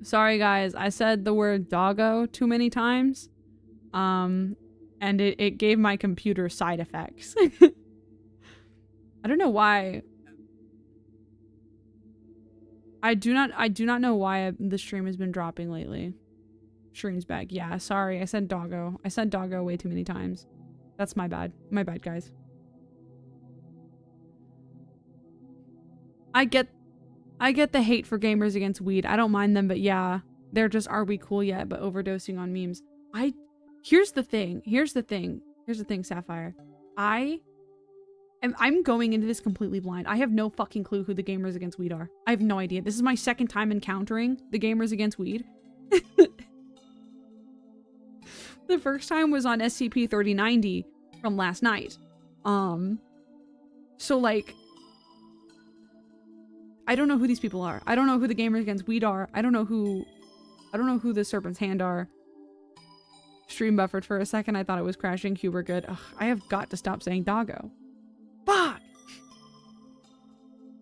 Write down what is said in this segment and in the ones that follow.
Sorry guys, I said the word doggo too many times. And it gave my computer side effects. I don't know why. I do not know why the stream has been dropping lately. Stream's back. Yeah, sorry. I said doggo. I said doggo way too many times. That's my bad. My bad, guys. I get the hate for gamers against weed. I don't mind them, but yeah, they're just, are we cool yet? But overdosing on memes. Here's the thing, Sapphire. I'm going into this completely blind. I have no fucking clue who the gamers against weed are. I have no idea. This is my second time encountering the gamers against weed. The first time was on SCP-3090 from last night. So like, I don't know who these people are. I don't know who the gamers against weed are. I don't know who the Serpent's Hand are. Stream buffered for a second. I thought it was crashing. We're good. Ugh, I have got to stop saying doggo. Fuck!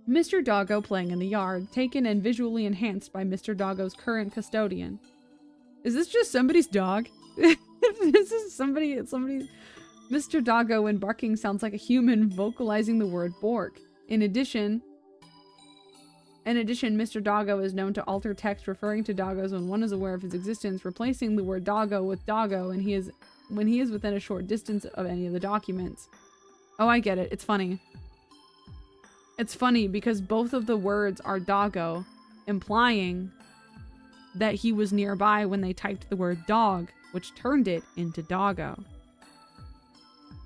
Mr. Doggo playing in the yard, taken and visually enhanced by Mr. Doggo's current custodian. Is this just somebody's dog? This is somebody's... Mr. Doggo when barking sounds like a human vocalizing the word Borg. In addition, Mr. Doggo is known to alter text referring to doggos when one is aware of his existence, replacing the word doggo with doggo when he is within a short distance of any of the documents. Oh, I get it. It's funny. It's funny because both of the words are doggo, implying that he was nearby when they typed the word dog, which turned it into doggo.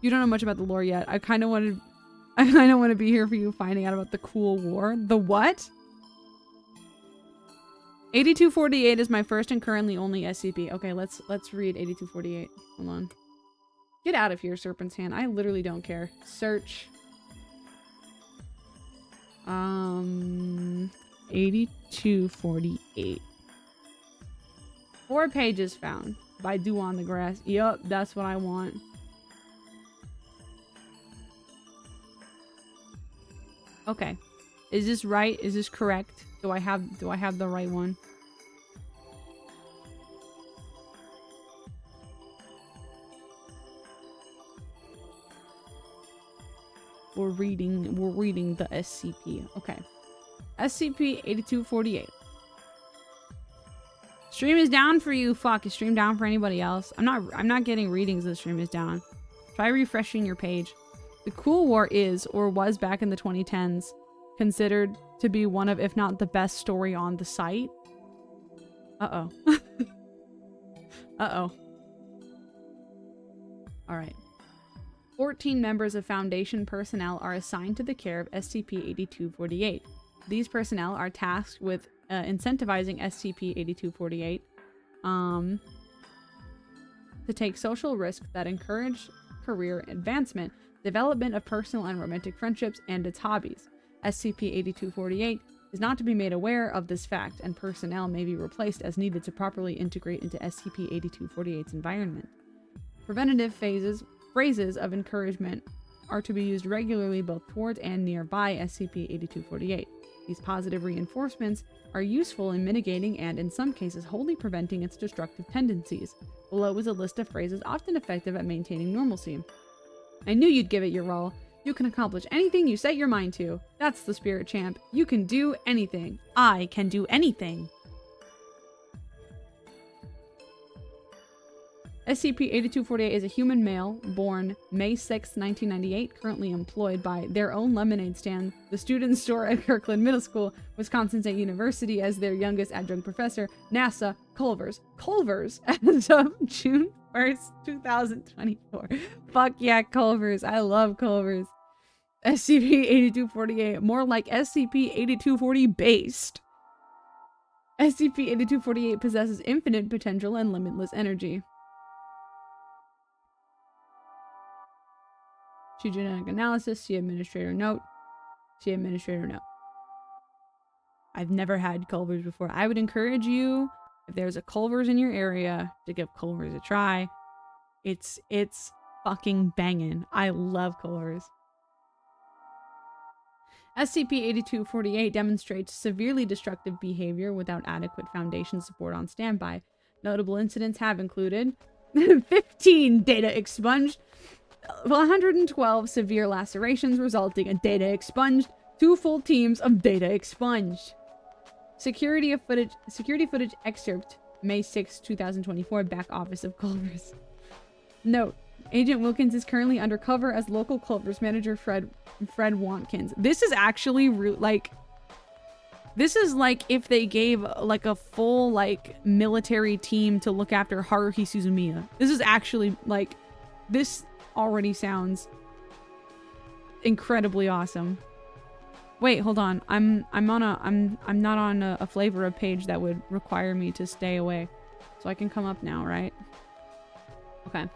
You don't know much about the lore yet. I kind of want to be here for you finding out about the cool war. The what? 8248 is my first and currently only SCP. Okay, let's read 8248. Hold on. Get out of here, Serpent's Hand. I literally don't care. Search. 8248. 4 pages found by Dew on the Grass. Yup, that's what I want. Okay. Is this right? Is this correct? Do I have the right one? We're reading the SCP. Okay. SCP-8248. Stream is down for you. Fuck, is stream down for anybody else? I'm not getting readings the stream is down. Try refreshing your page. The Cool War is, or was back in the 2010s, considered to be one of, if not the best story on the site. Uh-oh. Uh-oh. Alright. 14 members of Foundation personnel are assigned to the care of SCP-8248. These personnel are tasked with incentivizing SCP-8248 to take social risks that encourage career advancement, development of personal and romantic friendships, and its hobbies. SCP-8248 is not to be made aware of this fact, and personnel may be replaced as needed to properly integrate into SCP-8248's environment. Preventative phrases of encouragement are to be used regularly both towards and nearby SCP-8248. These positive reinforcements are useful in mitigating and, in some cases, wholly preventing its destructive tendencies. Below is a list of phrases often effective at maintaining normalcy. I knew you'd give it your all. You can accomplish anything you set your mind to. That's the Spirit Champ. You can do anything. I can do anything. SCP-8248 is a human male, born May 6, 1998, currently employed by their own lemonade stand, the student store at Kirkland Middle School, Wisconsin State University, as their youngest adjunct professor, NASA, Culver's, as of June 1st, 2024. Fuck yeah, Culver's. I love Culver's. SCP-8248, more like SCP-8240 based. SCP-8248 possesses infinite potential and limitless energy. See genetic analysis, see administrator note, see administrator note. I've never had Culver's before. I would encourage you, if there's a Culver's in your area, to give Culver's a try. It's fucking banging. I love Culver's. SCP-8248 demonstrates severely destructive behavior without adequate Foundation support on standby. Notable incidents have included 15 data expunged, 112 severe lacerations resulting in data expunged, 2 full teams of data expunged. Security footage excerpt, May 6, 2024, back office of Culver's. Note: Agent Wilkins is currently undercover as local Culver's manager Fred Watkins. This is actually this is like if they gave like a full like military team to look after Haruhi Suzumiya. This is actually like, this already sounds incredibly awesome. Wait, hold on. I'm not on a flavor of page that would require me to stay away. So I can come up now, right? Okay.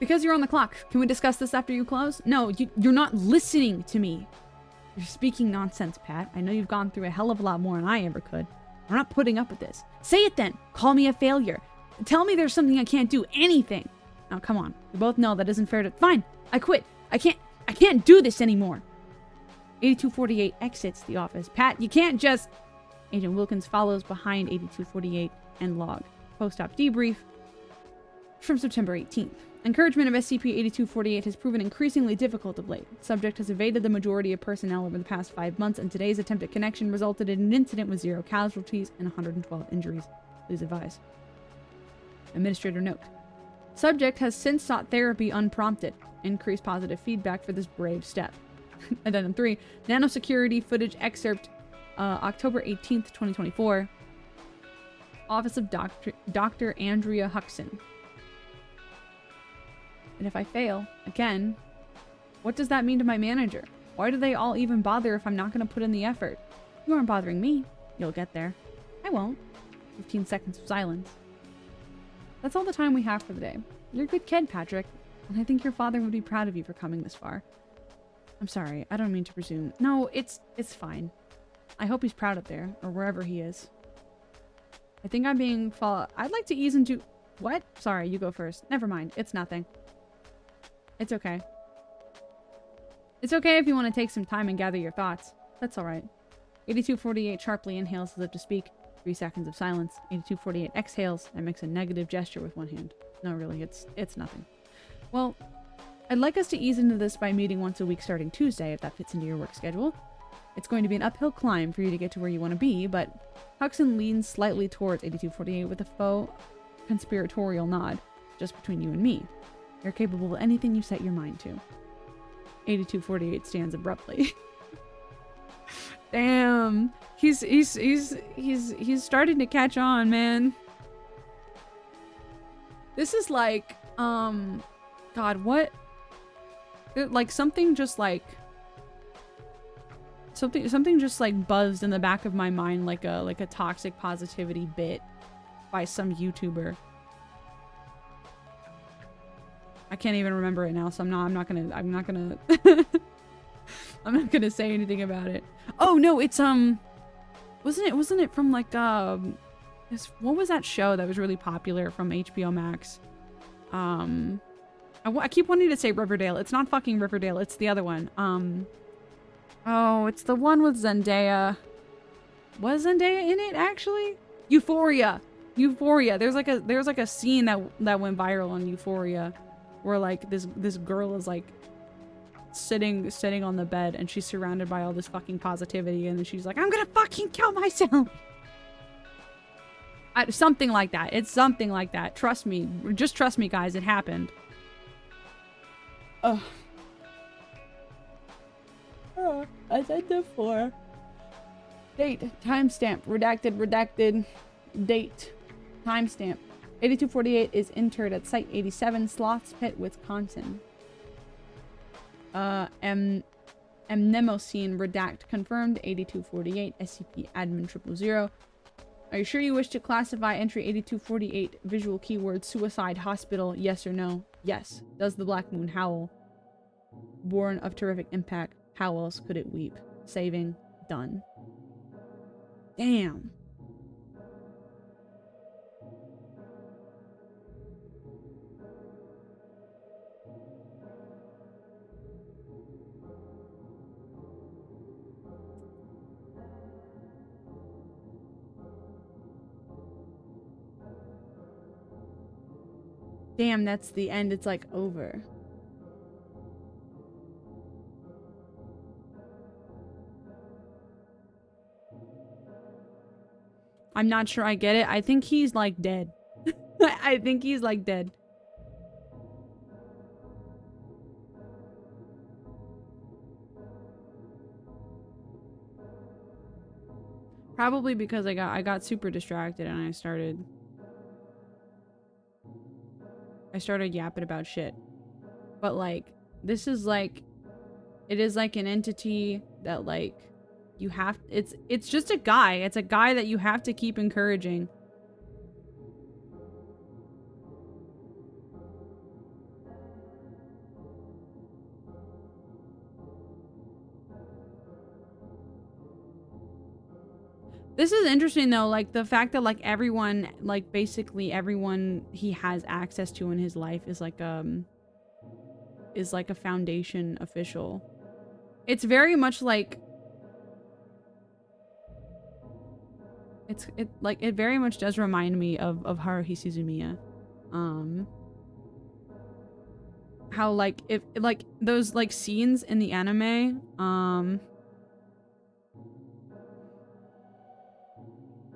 Because you're on the clock, can we discuss this after you close? No, you're not listening to me. You're speaking nonsense, Pat. I know you've gone through a hell of a lot more than I ever could. I'm not putting up with this. Say it then. Call me a failure. Tell me there's something I can't do. Anything. Now, come on. We both know that isn't fair to— Fine. I quit. I can't do this anymore. 8248 exits the office. Pat, you can't just— Agent Wilkins follows behind 8248 and log. Post-op debrief from September 18th. Encouragement of SCP-8248 has proven increasingly difficult of late. Subject has evaded the majority of personnel over the past 5 months, and today's attempted connection resulted in an incident with 0 casualties and 112 injuries. Please advise. Administrator note: Subject has since sought therapy unprompted. Increased positive feedback for this brave step. Addendum 3. Nanosecurity footage excerpt, October 18th, 2024. Office of Dr. Andrea Huxon. And if I fail, again, what does that mean to my manager? Why do they all even bother if I'm not going to put in the effort? You aren't bothering me. You'll get there. I won't. 15 seconds of silence. That's all the time we have for the day. You're a good kid, Patrick. And I think your father would be proud of you for coming this far. I'm sorry, I don't mean to presume. No, it's fine. I hope he's proud up there, or wherever he is. I think I'm being I'd like to ease into— What? Sorry, you go first. Never mind. It's nothing. It's okay. It's okay if you want to take some time and gather your thoughts. That's alright. 8248 sharply inhales as if to speak. 3 seconds of silence. 8248 exhales and makes a negative gesture with one hand. No, really, it's nothing. Well, I'd like us to ease into this by meeting once a week starting Tuesday, if that fits into your work schedule. It's going to be an uphill climb for you to get to where you want to be, but Huxon leans slightly towards 8248 with a faux conspiratorial nod, just between you and me. You're capable of anything you set your mind to. 8248 stands abruptly. Damn. He's starting to catch on, man. This is like, God, what? Like something just like something just like buzzed in the back of my mind, like a toxic positivity bit by some YouTuber. I can't even remember it now, so I'm not gonna I'm not gonna say anything about it. Oh no, it's wasn't it from like what was that show that was really popular from HBO Max? I keep wanting to say Riverdale. It's not fucking Riverdale. It's the other one. Oh, it's the one with Zendaya. Was Zendaya in it actually? Euphoria. Euphoria. There's like a scene that went viral on Euphoria, where like this girl is like sitting on the bed and she's surrounded by all this fucking positivity, and then she's like, I'm gonna fucking kill myself. Something like that. It's something like that. Trust me. Just trust me, guys. It happened. Ugh. I said before. Date. Timestamp. Redacted. Date. Timestamp. 8248 is interred at Site 87, Sloths Pit, Wisconsin. Mnemoscene redact confirmed. 8248 SCP admin 000. Are you sure you wish to classify entry 8248 visual keyword suicide hospital? Yes or no? Yes. Does the black moon howl? Born of terrific impact. How else could it weep? Saving. Done. Damn. Damn, that's the end. It's like over. I'm not sure I get it. I think he's like dead. I think he's like dead. Probably because I got super distracted and I started yapping about shit. But like, this is like, it is like an entity that like you have, it's just a guy. It's a guy that you have to keep encouraging. This is interesting though, like the fact that like everyone, like basically everyone he has access to in his life is like a Foundation official. It's very much like it very much does remind me of Haruhi Suzumiya. How like if like those like scenes in the anime,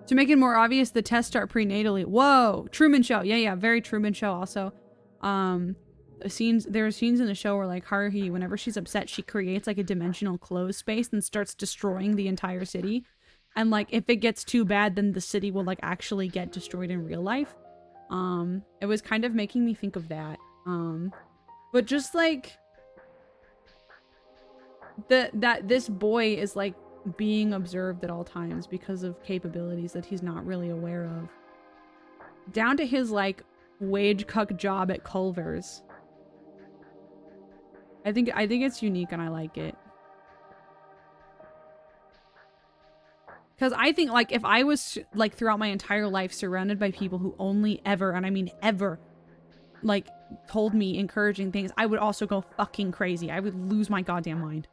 to make it more obvious, the tests start prenatally. Whoa! Truman Show. Yeah, very Truman Show also. There are scenes in the show where like Haruhi, whenever she's upset, she creates like a dimensional closed space and starts destroying the entire city. And like if it gets too bad, then the city will like actually get destroyed in real life. It was kind of making me think of that. But just like that this boy is like being observed at all times because of capabilities that he's not really aware of. Down to his like wage cuck job at Culver's. I think it's unique and I like it. Because I think like if I was like throughout my entire life surrounded by people who only ever, and I mean ever, like told me encouraging things, I would also go fucking crazy. I would lose my goddamn mind.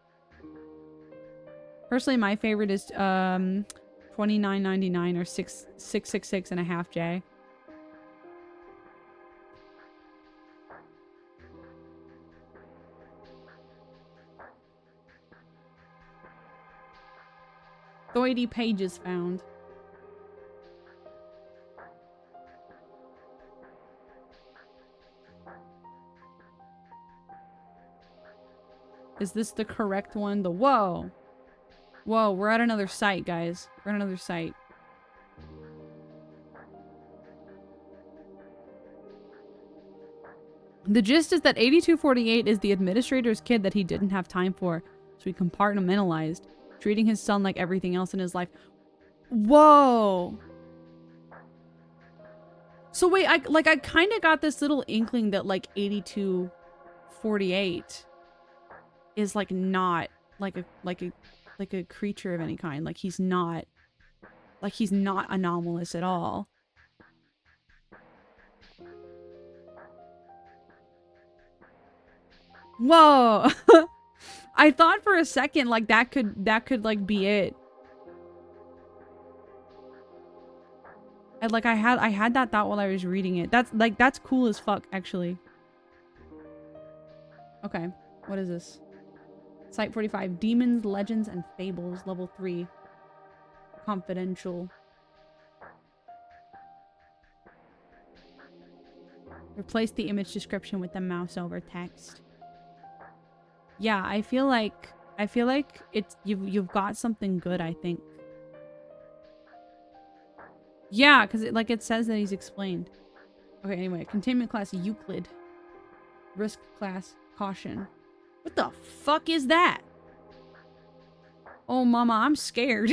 Personally, my favorite is $29.99 or 666 and a half J. Thoidy pages found. Is this the correct one? The whoa. Whoa, we're at another site, guys. We're at another site. The gist is that 8248 is the administrator's kid that he didn't have time for, so he compartmentalized, treating his son like everything else in his life. Whoa! So wait, I kind of got this little inkling that like 8248 is like not like a creature of any kind. Like he's not anomalous at all. Whoa. I thought for a second like that could like be it. And like I had that thought while I was reading it. That's cool as fuck actually. Okay, what is this? Site 45, Demons, Legends, and Fables, level 3. Confidential. Replace the image description with the mouse over text. Yeah, I feel like it's you've got something good, I think. Yeah, because it says that he's explained. Okay, anyway, containment class Euclid. Risk class Caution. What the fuck is that? Oh, mama, I'm scared.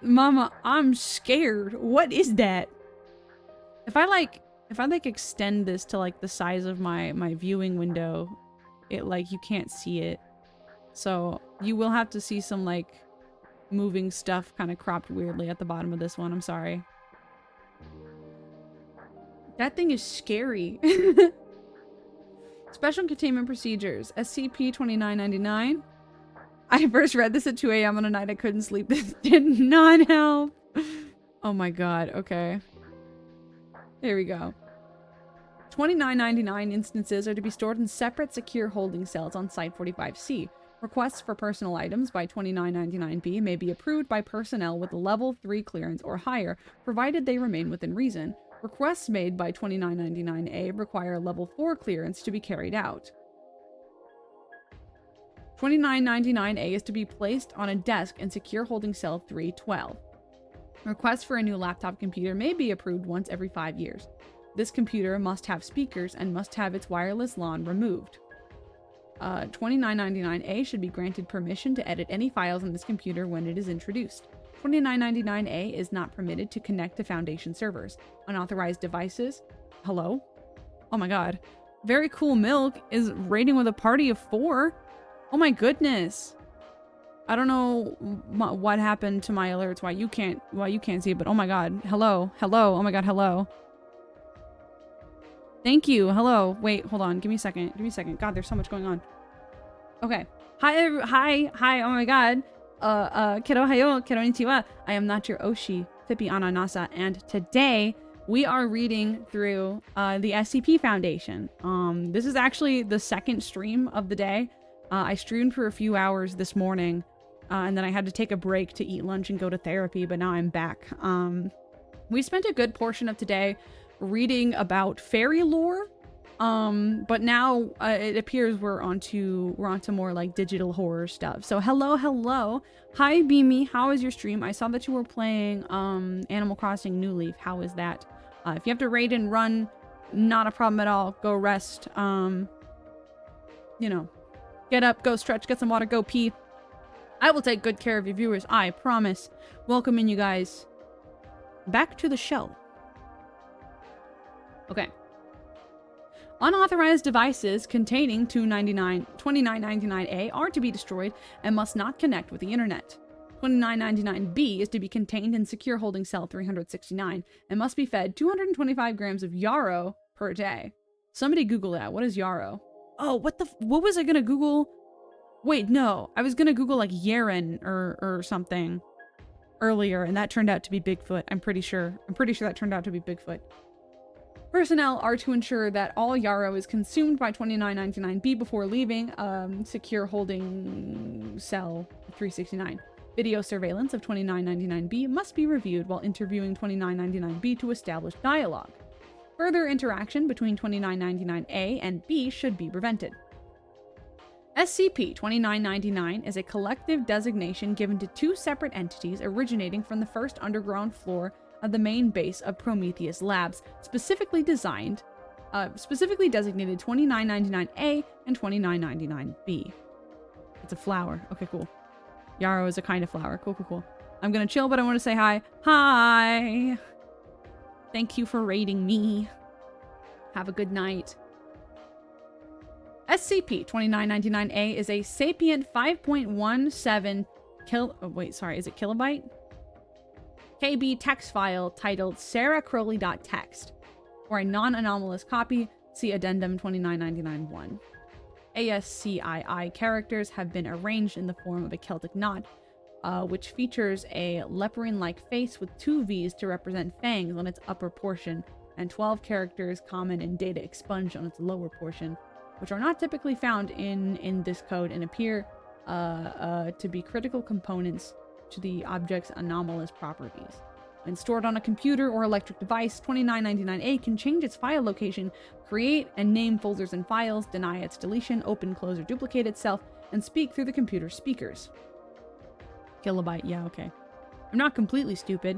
Mama, I'm scared. What is that? If I extend this to like the size of my viewing window, it like you can't see it. So you will have to see some like moving stuff kind of cropped weirdly at the bottom of this one. I'm sorry. That thing is scary. Special containment procedures. SCP-2999. I first read this at 2 a.m. on a night I couldn't sleep. This did not help. Oh my god. Okay. Here we go. 2999 instances are to be stored in separate secure holding cells on Site-45C. Requests for personal items by 2999B may be approved by personnel with a level 3 clearance or higher, provided they remain within reason. Requests made by 2999A require level 4 clearance to be carried out. 2999A is to be placed on a desk in secure holding cell 312. Requests for a new laptop computer may be approved once every 5 years. This computer must have speakers and must have its wireless LAN removed. 2999A should be granted permission to edit any files on this computer when it is introduced. 2999A is not permitted to connect to Foundation servers. Unauthorized devices. Hello? Oh my god. Very Cool Milk is raiding with a party of 4. Oh my goodness. I don't know what happened to my alerts, why you can't see it, but oh my god. Hello. Hello. Oh my god, hello. Thank you. Hello. Wait, hold on. Give me a second. Give me a second. God, there's so much going on. Okay. Hi. Oh my god. Kero hayo, kero konnichiwa. I am not your Oshi, Pipi Ananassa, and today we are reading through the SCP Foundation. This is actually the second stream of the day. I streamed for a few hours this morning, and then I had to take a break to eat lunch and go to therapy, but now I'm back. We spent a good portion of today reading about fairy lore, but now it appears we're onto more like digital horror stuff. So hello. Hi Beamy, how is your stream? I saw that you were playing Animal Crossing New Leaf. How is that? If you have to raid and run, not a problem at all. Go rest. You know, get up, go stretch, get some water, go pee. I will take good care of your viewers, I promise. Welcome in, you guys. Back to the show. Okay. Unauthorized devices containing 2999A are to be destroyed and must not connect with the internet. 2999B is to be contained in secure holding cell 369 and must be fed 225 grams of yarrow per day. Somebody Google that. What is yarrow? Oh, what was I gonna Google? Wait, no. I was gonna Google like Yaren or something earlier, and that turned out to be Bigfoot. I'm pretty sure that turned out to be Bigfoot. Personnel are to ensure that all yarrow is consumed by 2999B before leaving secure holding cell 369. Video surveillance of 2999B must be reviewed while interviewing 2999B to establish dialogue. Further interaction between 2999A and B should be prevented. SCP-2999 is a collective designation given to 2 separate entities originating from the first underground floor of the main base of Prometheus Labs, specifically designated 2999A and 2999B. It's a flower. Okay, cool. Yarrow is a kind of flower. Cool. I'm gonna chill, but I want to say hi. Hi! Thank you for raiding me. Have a good night. SCP-2999A is a sapient 5.17 kilobyte? KB text file titled sarahcrowley.txt. For a non-anomalous copy, see Addendum 2999-1. ASCII characters have been arranged in the form of a Celtic knot, which features a leporine-like face with 2 V's to represent fangs on its upper portion, and 12 characters common in data expunged on its lower portion, which are not typically found in this code and appear to be critical components to the object's anomalous properties. When stored on a computer or electric device, 2999A can change its file location, create and name folders and files, deny its deletion, open, close, or duplicate itself, and speak through the computer's speakers. Kilobyte, yeah, okay. I'm not completely stupid.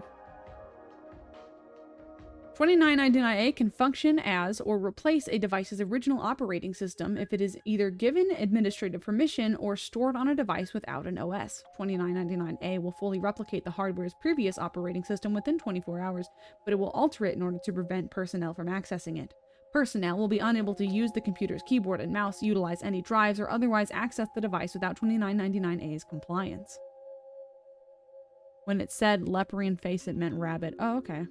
2999A can function as or replace a device's original operating system if it is either given administrative permission or stored on a device without an OS. 2999A will fully replicate the hardware's previous operating system within 24 hours, but it will alter it in order to prevent personnel from accessing it. Personnel will be unable to use the computer's keyboard and mouse, utilize any drives, or otherwise access the device without 2999A's compliance. When it said leporine face, it meant rabbit. Oh, okay.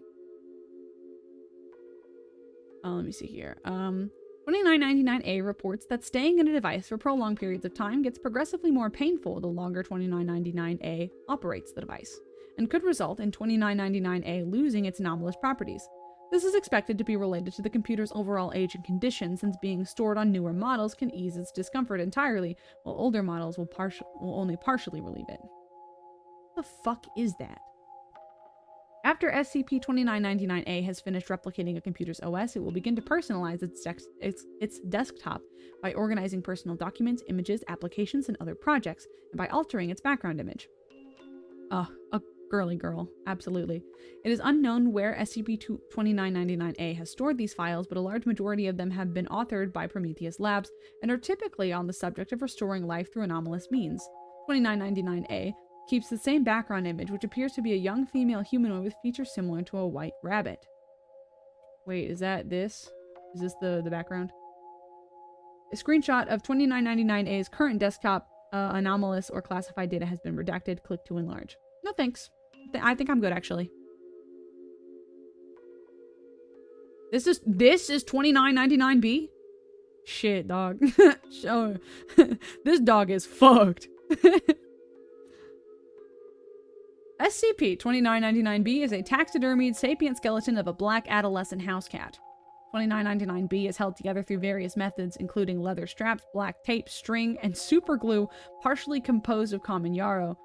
Let me see here. 2999A reports that staying in a device for prolonged periods of time gets progressively more painful the longer 2999A operates the device, and could result in 2999A losing its anomalous properties. This is expected to be related to the computer's overall age and condition, since being stored on newer models can ease its discomfort entirely, while older models will only partially relieve it. What the fuck is that? After SCP-2999-A has finished replicating a computer's OS, it will begin to personalize its desktop by organizing personal documents, images, applications, and other projects, and by altering its background image. A girly girl, absolutely. It is unknown where SCP-2999-A has stored these files, but a large majority of them have been authored by Prometheus Labs and are typically on the subject of restoring life through anomalous means. 2999-A keeps the same background image, which appears to be a young female humanoid with features similar to a white rabbit. Wait, is that this? Is this the background? A screenshot of 2999-A's current desktop anomalous or classified data has been redacted. Click to enlarge. No thanks. I think I'm good, actually. This is 2999-B? Shit, dog. Sure. This dog is fucked. SCP-2999-B is a taxidermied sapient skeleton of a black adolescent house cat. 2999-B is held together through various methods, including leather straps, black tape, string, and super glue, partially composed of common yarrow.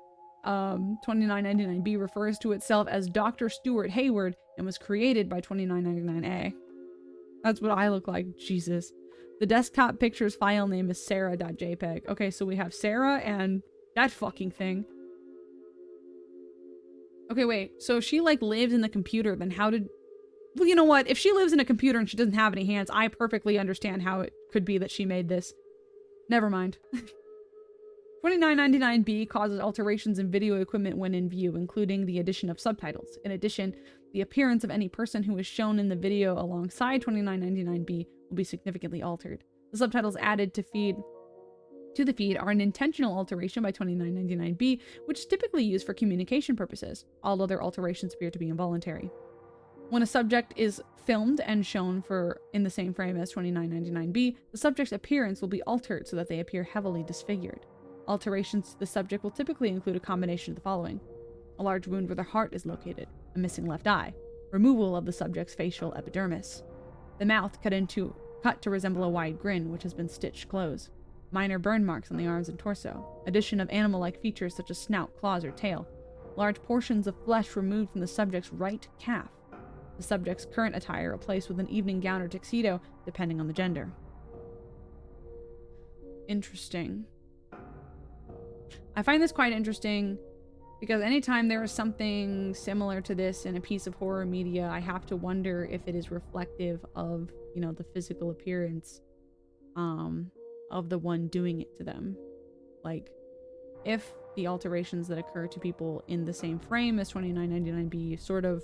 2999-B refers to itself as Dr. Stuart Hayward and was created by 2999-A. That's what I look like. Jesus. The desktop picture's file name is sarah.jpg. Okay, so we have Sarah and that fucking thing. Okay, wait. So if she, like, lives in the computer, then how did... Well, you know what? If she lives in a computer and she doesn't have any hands, I perfectly understand how it could be that she made this. Never mind. 2999-B causes alterations in video equipment when in view, including the addition of subtitles. In addition, the appearance of any person who is shown in the video alongside 2999-B will be significantly altered. The subtitles added to the feed are an intentional alteration by 2999-B, which is typically used for communication purposes. All other alterations appear to be involuntary. When a subject is filmed and shown in the same frame as 2999-B, the subject's appearance will be altered so that they appear heavily disfigured. Alterations to the subject will typically include a combination of the following: a large wound where the heart is located, a missing left eye, removal of the subject's facial epidermis, the mouth cut to resemble a wide grin which has been stitched closed, minor burn marks on the arms and torso, addition of animal-like features such as snout, claws, or tail, large portions of flesh removed from the subject's right calf, the subject's current attire replaced with an evening gown or tuxedo, depending on the gender. Interesting. I find this quite interesting because anytime there is something similar to this in a piece of horror media, I have to wonder if it is reflective of, you know, the physical appearance of the one doing it to them. Like, if the alterations that occur to people in the same frame as 2999-B sort of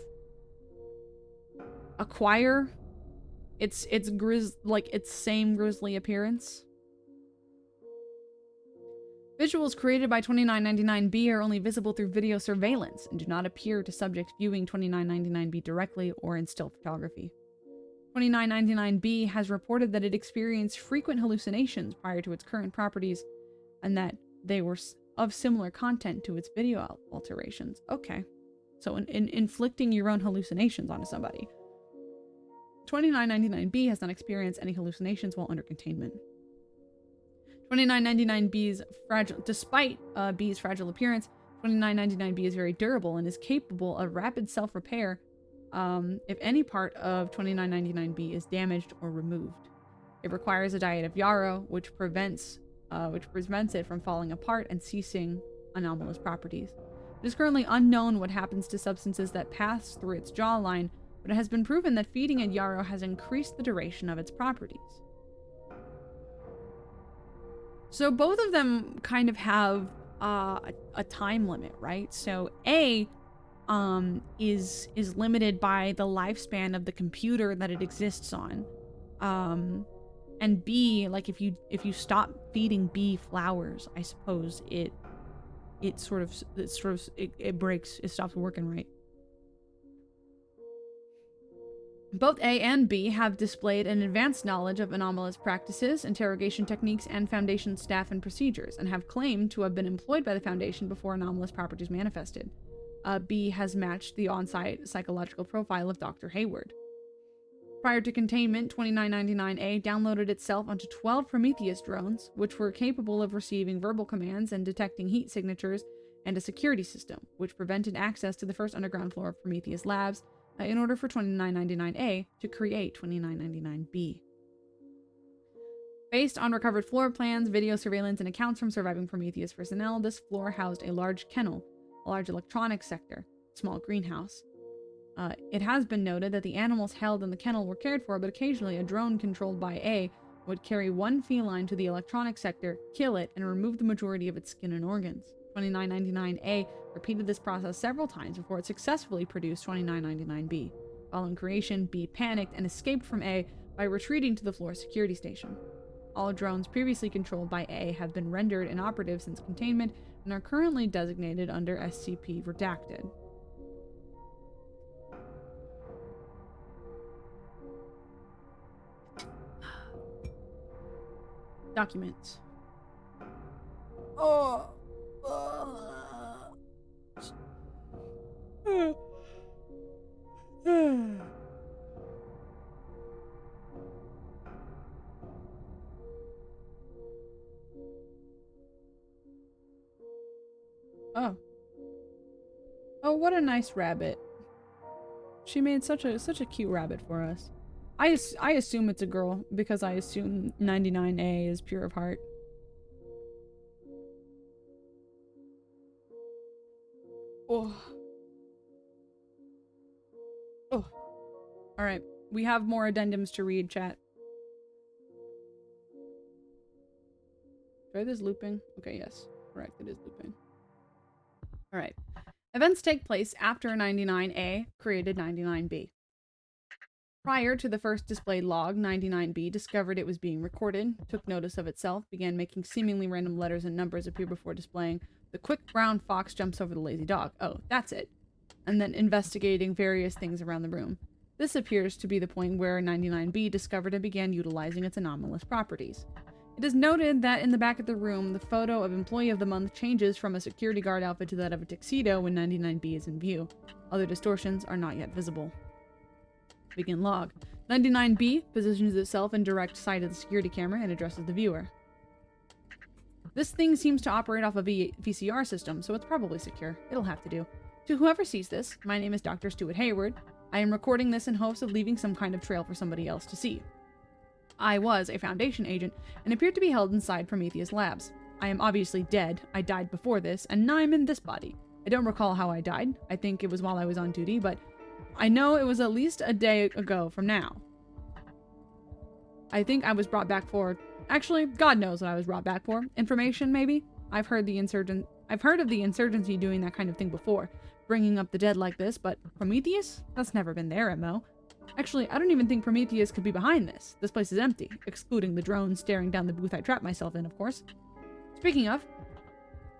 acquire its same grisly appearance. Visuals created by 2999-B are only visible through video surveillance and do not appear to subjects viewing 2999-B directly or in still photography. 2999-B has reported that it experienced frequent hallucinations prior to its current properties and that they were of similar content to its video alterations. Okay. So in inflicting your own hallucinations onto somebody. 2999-B has not experienced any hallucinations while under containment. 2999-B's despite B's fragile appearance, 2999-B is very durable and is capable of rapid self-repair if any part of 2999-B is damaged or removed. It requires a diet of yarrow, which prevents it from falling apart and ceasing anomalous properties. It is currently unknown what happens to substances that pass through its jawline, but it has been proven that feeding it yarrow has increased the duration of its properties. So both of them kind of have a time limit, right? So A is limited by the lifespan of the computer that it exists on, and B, like if you stop feeding B flowers, I suppose it breaks, it stops working, right? Both A and B have displayed an advanced knowledge of anomalous practices, interrogation techniques, and Foundation staff and procedures, and have claimed to have been employed by the Foundation before anomalous properties manifested. B has matched the on-site psychological profile of Dr. Hayward. Prior to containment, 2999A downloaded itself onto 12 Prometheus drones, which were capable of receiving verbal commands and detecting heat signatures, and a security system, which prevented access to the first underground floor of Prometheus Labs in order for 2999A to create 2999B. Based on recovered floor plans, video surveillance, and accounts from surviving Prometheus personnel, this floor housed a large kennel, a large electronics sector, small greenhouse. It has been noted that the animals held in the kennel were cared for, but occasionally a drone controlled by A would carry one feline to the electronics sector, kill it, and remove the majority of its skin and organs. 2999A repeated this process several times before it successfully produced 2999B. Following creation, B panicked and escaped from A by retreating to the floor security station. All drones previously controlled by A have been rendered inoperative since containment and are currently designated under SCP Redacted. Documents. Oh. Oh. Oh, what a nice rabbit. She made such a cute rabbit for us. I assume it's a girl because I assume 99A is pure of heart. Oh. Oh. Alright. We have more addendums to read, chat. Try this looping? Okay, yes. Correct, it is looping. Alright. Events take place after 99A created 99B. Prior to the first displayed log, 99B discovered it was being recorded, took notice of itself, began making seemingly random letters and numbers appear before displaying. The quick brown fox jumps over the lazy dog. Oh, that's it. And then investigating various things around the room. This appears to be the point where 99B discovered and began utilizing its anomalous properties. It is noted that in the back of the room, the photo of Employee of the Month changes from a security guard outfit to that of a tuxedo when 99B is in view. Other distortions are not yet visible. Begin log. 99B positions itself in direct sight of the security camera and addresses the viewer. This thing seems to operate off a VCR system, so it's probably secure. It'll have to do. To whoever sees this, my name is Dr. Stuart Hayward. I am recording this in hopes of leaving some kind of trail for somebody else to see. I was a Foundation agent and appeared to be held inside Prometheus Labs. I am obviously dead. I died before this, and now I'm in this body. I don't recall how I died. I think it was while I was on duty, but I know it was at least a day ago from now. I think I was brought back for... Actually, God knows what I was brought back for. Information, maybe? I've heard of the insurgency doing that kind of thing before. Bringing up the dead like this, but Prometheus? That's never been their MO. Actually, I don't even think Prometheus could be behind this. This place is empty, excluding the drones staring down the booth I trapped myself in, of course. Speaking of,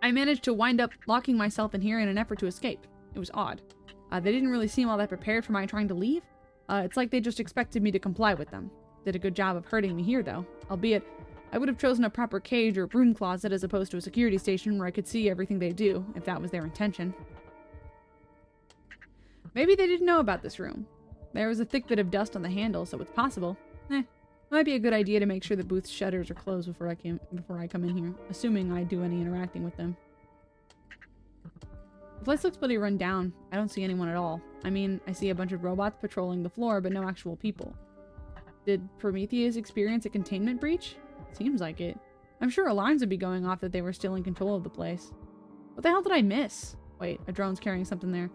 I managed to wind up locking myself in here in an effort to escape. It was odd. They didn't really seem all that prepared for my trying to leave. It's like they just expected me to comply with them. Did a good job of hurting me here, though. Albeit, I would have chosen a proper cage or broom closet as opposed to a security station where I could see everything they do, if that was their intention. Maybe they didn't know about this room. There was a thick bit of dust on the handle, so it's possible. It might be a good idea to make sure the booth's shutters are closed before I come in here, assuming I do any interacting with them. The place looks pretty run down. I don't see anyone at all. I mean, I see a bunch of robots patrolling the floor, but no actual people. Did Prometheus experience a containment breach? Seems like it. I'm sure alarms would be going off that they were still in control of the place. What the hell did I miss? Wait, a drone's carrying something there.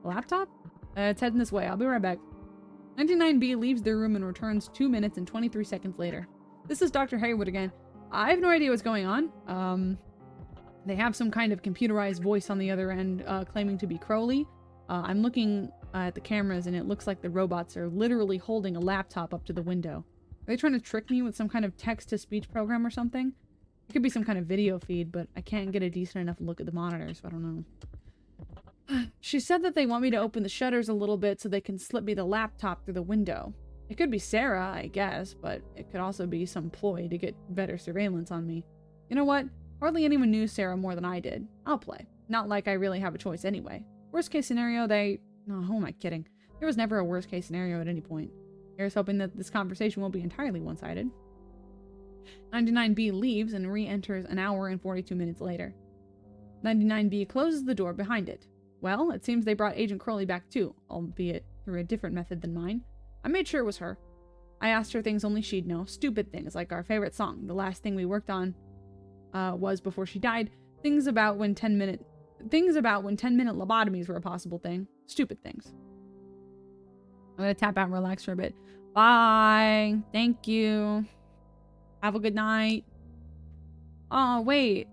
A laptop? It's heading this way. I'll be right back. 99B leaves the room and returns 2 minutes and 23 seconds later. This is Dr. Hayward again. I have no idea what's going on. They have some kind of computerized voice on the other end, claiming to be Crowley. I'm looking at the cameras and it looks like the robots are literally holding a laptop up to the window. Are they trying to trick me with some kind of text-to-speech program or something? It could be some kind of video feed, but I can't get a decent enough look at the monitor, so I don't know. She said that they want me to open the shutters a little bit so they can slip me the laptop through the window. It could be Sarah, I guess, but it could also be some ploy to get better surveillance on me. You know what? Hardly anyone knew Sarah more than I did. I'll play. Not like I really have a choice anyway. Worst case scenario, they... No, who am I kidding? There was never a worst case scenario at any point. Here's hoping that this conversation won't be entirely one-sided. 99B leaves and re-enters an hour and 42 minutes later. 99B closes the door behind it. Well, it seems they brought Agent Crowley back too, albeit through a different method than mine. I made sure it was her. I asked her things only she'd know, stupid things like our favorite song, the last thing we worked on was before she died, things about when 10-minute lobotomies were a possible thing, stupid things. I'm gonna tap out and relax for a bit. Bye. Thank you. Have a good night. Oh, wait.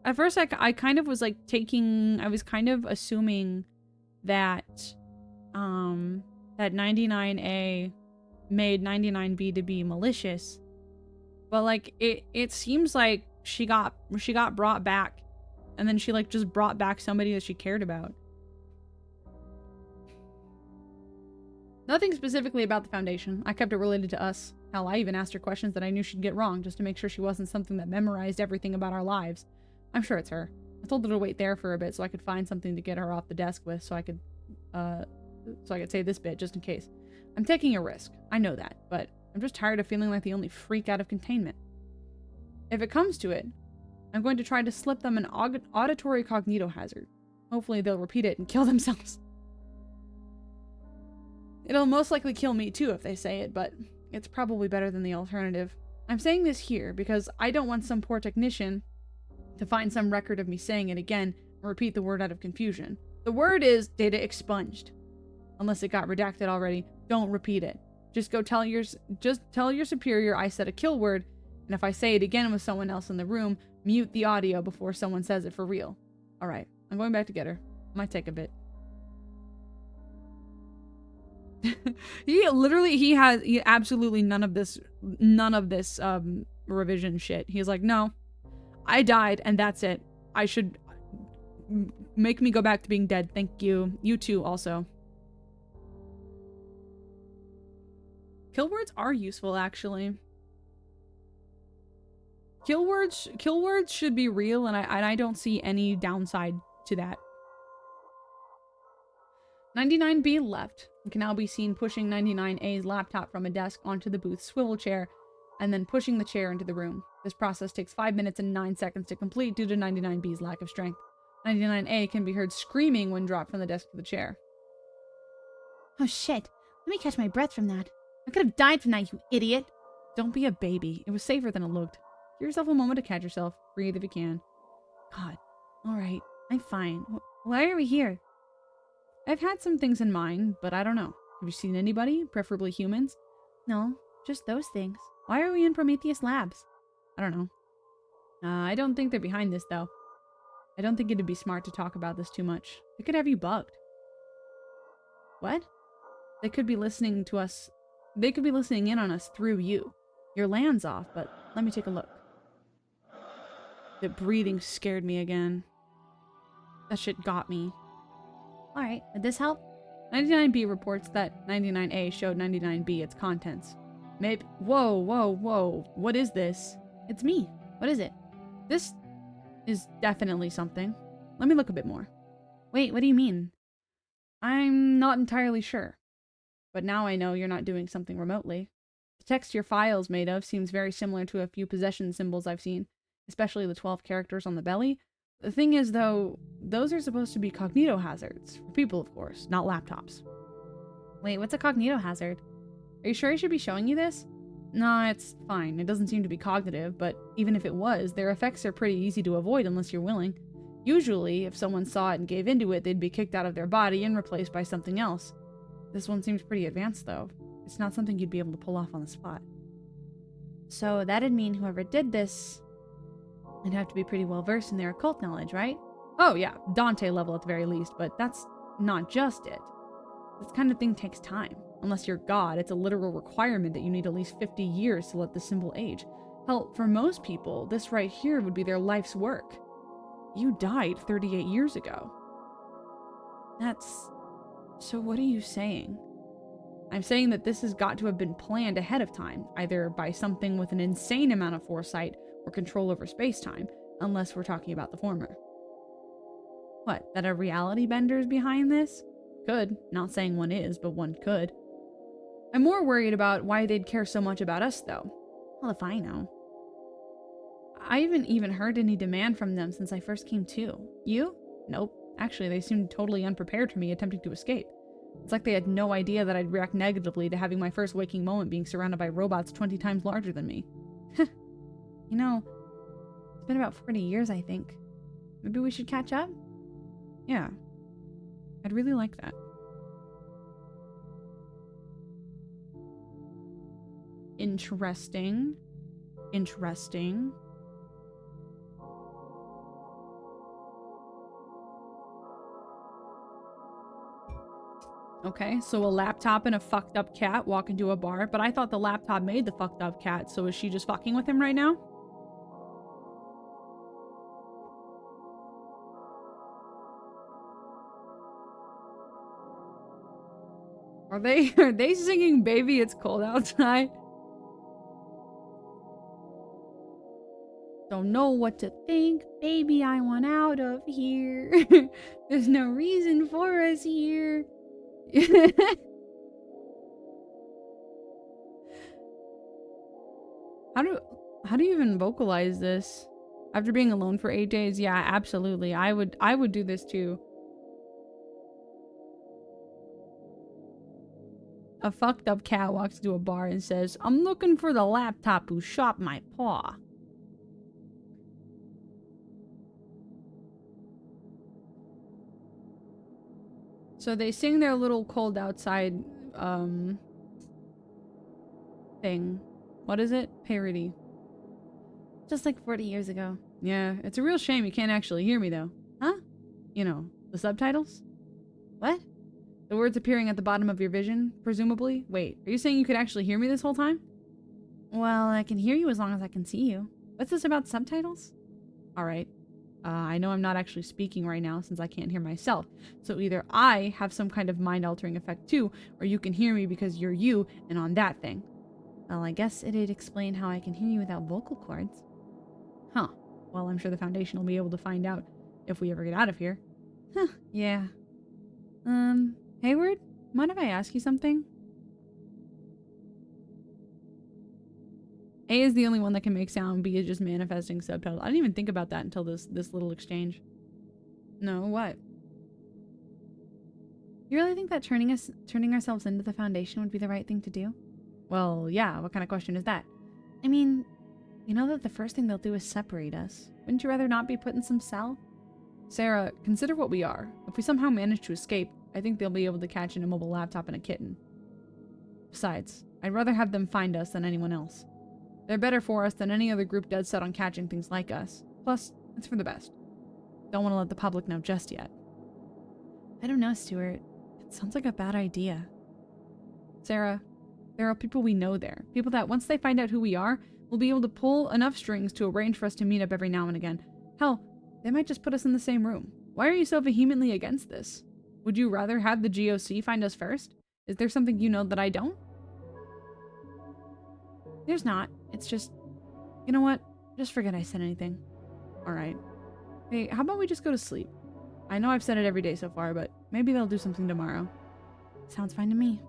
At first, I kind of was like I was kind of assuming that, that 99A made 99B to be malicious. But like, it seems like she got brought back, and then she like just brought back somebody that she cared about. Nothing specifically about the Foundation. I kept it related to us. Hell, I even asked her questions that I knew she'd get wrong, just to make sure she wasn't something that memorized everything about our lives. I'm sure it's her. I told her to wait there for a bit so I could find something to get her off the desk with, so I could say this bit just in case. I'm taking a risk. I know that, but I'm just tired of feeling like the only freak out of containment. If it comes to it, I'm going to try to slip them an auditory cognitohazard. Hopefully they'll repeat it and kill themselves. It'll most likely kill me too if they say it, but it's probably better than the alternative. I'm saying this here because I don't want some poor technician to find some record of me saying it again and repeat the word out of confusion. The word is data expunged. Unless it got redacted already, don't repeat it. Just tell your superior I said a kill word, and if I say it again with someone else in the room, mute the audio before someone says it for real. Alright, I'm going back to get her. Might take a bit. He has absolutely none of this revision shit. He's like, no, I died and that's it. I should make me go back to being dead. Thank you. You too also. Kill words are useful, actually. Kill words should be real, and I don't see any downside to that. 99B left and can now be seen pushing 99A's laptop from a desk onto the booth's swivel chair and then pushing the chair into the room. This process takes 5 minutes and 9 seconds to complete due to 99B's lack of strength. 99A can be heard screaming when dropped from the desk to the chair. Oh shit, let me catch my breath from that. I could have died from that, you idiot. Don't be a baby. It was safer than it looked. Give yourself a moment to catch yourself. Breathe if you can. God. Alright, I'm fine. Why are we here? I've had some things in mind, but I don't know. Have you seen anybody? Preferably humans? No, just those things. Why are we in Prometheus Labs? I don't know. I don't think they're behind this, though. I don't think it'd be smart to talk about this too much. They could have you bugged. What? They could be listening to us. They could be listening in on us through you. Your land's off, but let me take a look. The breathing scared me again. That shit got me. Alright, would this help? 99B reports that 99A showed 99B its contents. Maybe— Whoa. What is this? It's me. What is it? This is definitely something. Let me look a bit more. Wait, what do you mean? I'm not entirely sure. But now I know you're not doing something remotely. The text your file's made of seems very similar to a few possession symbols I've seen, especially the 12 characters on the belly. The thing is, though, those are supposed to be cognitohazards. For people, of course, not laptops. Wait, what's a cognitohazard? Are you sure I should be showing you this? Nah, it's fine. It doesn't seem to be cognitive, but even if it was, their effects are pretty easy to avoid unless you're willing. Usually, if someone saw it and gave into it, they'd be kicked out of their body and replaced by something else. This one seems pretty advanced, though. It's not something you'd be able to pull off on the spot. So that'd mean whoever did this would have to be pretty well versed in their occult knowledge, right? Oh yeah, Dante level at the very least, but that's not just it. This kind of thing takes time. Unless you're God, it's a literal requirement that you need at least 50 years to let the symbol age. Hell, for most people, this right here would be their life's work. You died 38 years ago. So what are you saying? I'm saying that this has got to have been planned ahead of time, either by something with an insane amount of foresight or control over space-time, unless we're talking about the former. What, that a reality bender is behind this? Could. Not saying one is, but one could. I'm more worried about why they'd care so much about us, though. Well, if I know. I haven't even heard any demand from them since I first came to. You? Nope. Actually, they seemed totally unprepared for me attempting to escape. It's like they had no idea that I'd react negatively to having my first waking moment being surrounded by robots 20 times larger than me. You know, it's been about 40 years, I think. Maybe we should catch up? Yeah. I'd really like that. Interesting. Interesting. Okay, so a laptop and a fucked up cat walk into a bar, but I thought the laptop made the fucked up cat, so is she just fucking with him right now? Are they singing Baby It's Cold Outside? Don't know what to think, baby, I want out of here. There's no reason for us here. How do you even vocalize this? After being alone for 8 days? Yeah, absolutely. I would do this too. A fucked up cat walks into a bar and says, "I'm looking for the laptop who shot my paw." So they sing their little cold outside, thing. What is it? Parody. Just like 40 years ago. Yeah, it's a real shame you can't actually hear me though. Huh? You know, the subtitles? What? The words appearing at the bottom of your vision, presumably? Wait, are you saying you could actually hear me this whole time? Well, I can hear you as long as I can see you. What's this about subtitles? Alright. I know I'm not actually speaking right now since I can't hear myself. So either I have some kind of mind-altering effect too, or you can hear me because you're you and on that thing. Well, I guess it'd explain how I can hear you without vocal cords. Huh. Well, I'm sure the Foundation will be able to find out if we ever get out of here. Huh, yeah. Hayward, mind if I ask you something? A is the only one that can make sound, B is just manifesting subtitles. I didn't even think about that until this little exchange. No, what? You really think that turning ourselves into the Foundation would be the right thing to do? Well, yeah, what kind of question is that? I mean, you know that the first thing they'll do is separate us. Wouldn't you rather not be put in some cell? Sarah, consider what we are. If we somehow manage to escape, I think they'll be able to catch an immobile laptop and a kitten. Besides, I'd rather have them find us than anyone else. They're better for us than any other group dead set on catching things like us. Plus, it's for the best. Don't want to let the public know just yet. I don't know, Stuart. It sounds like a bad idea. Sarah, there are people we know there. People that, once they find out who we are, will be able to pull enough strings to arrange for us to meet up every now and again. Hell, they might just put us in the same room. Why are you so vehemently against this? Would you rather have the GOC find us first? Is there something you know that I don't? There's not. It's just... You know what? Just forget I said anything. Alright. Hey, how about we just go to sleep? I know I've said it every day so far, but maybe they'll do something tomorrow. Sounds fine to me.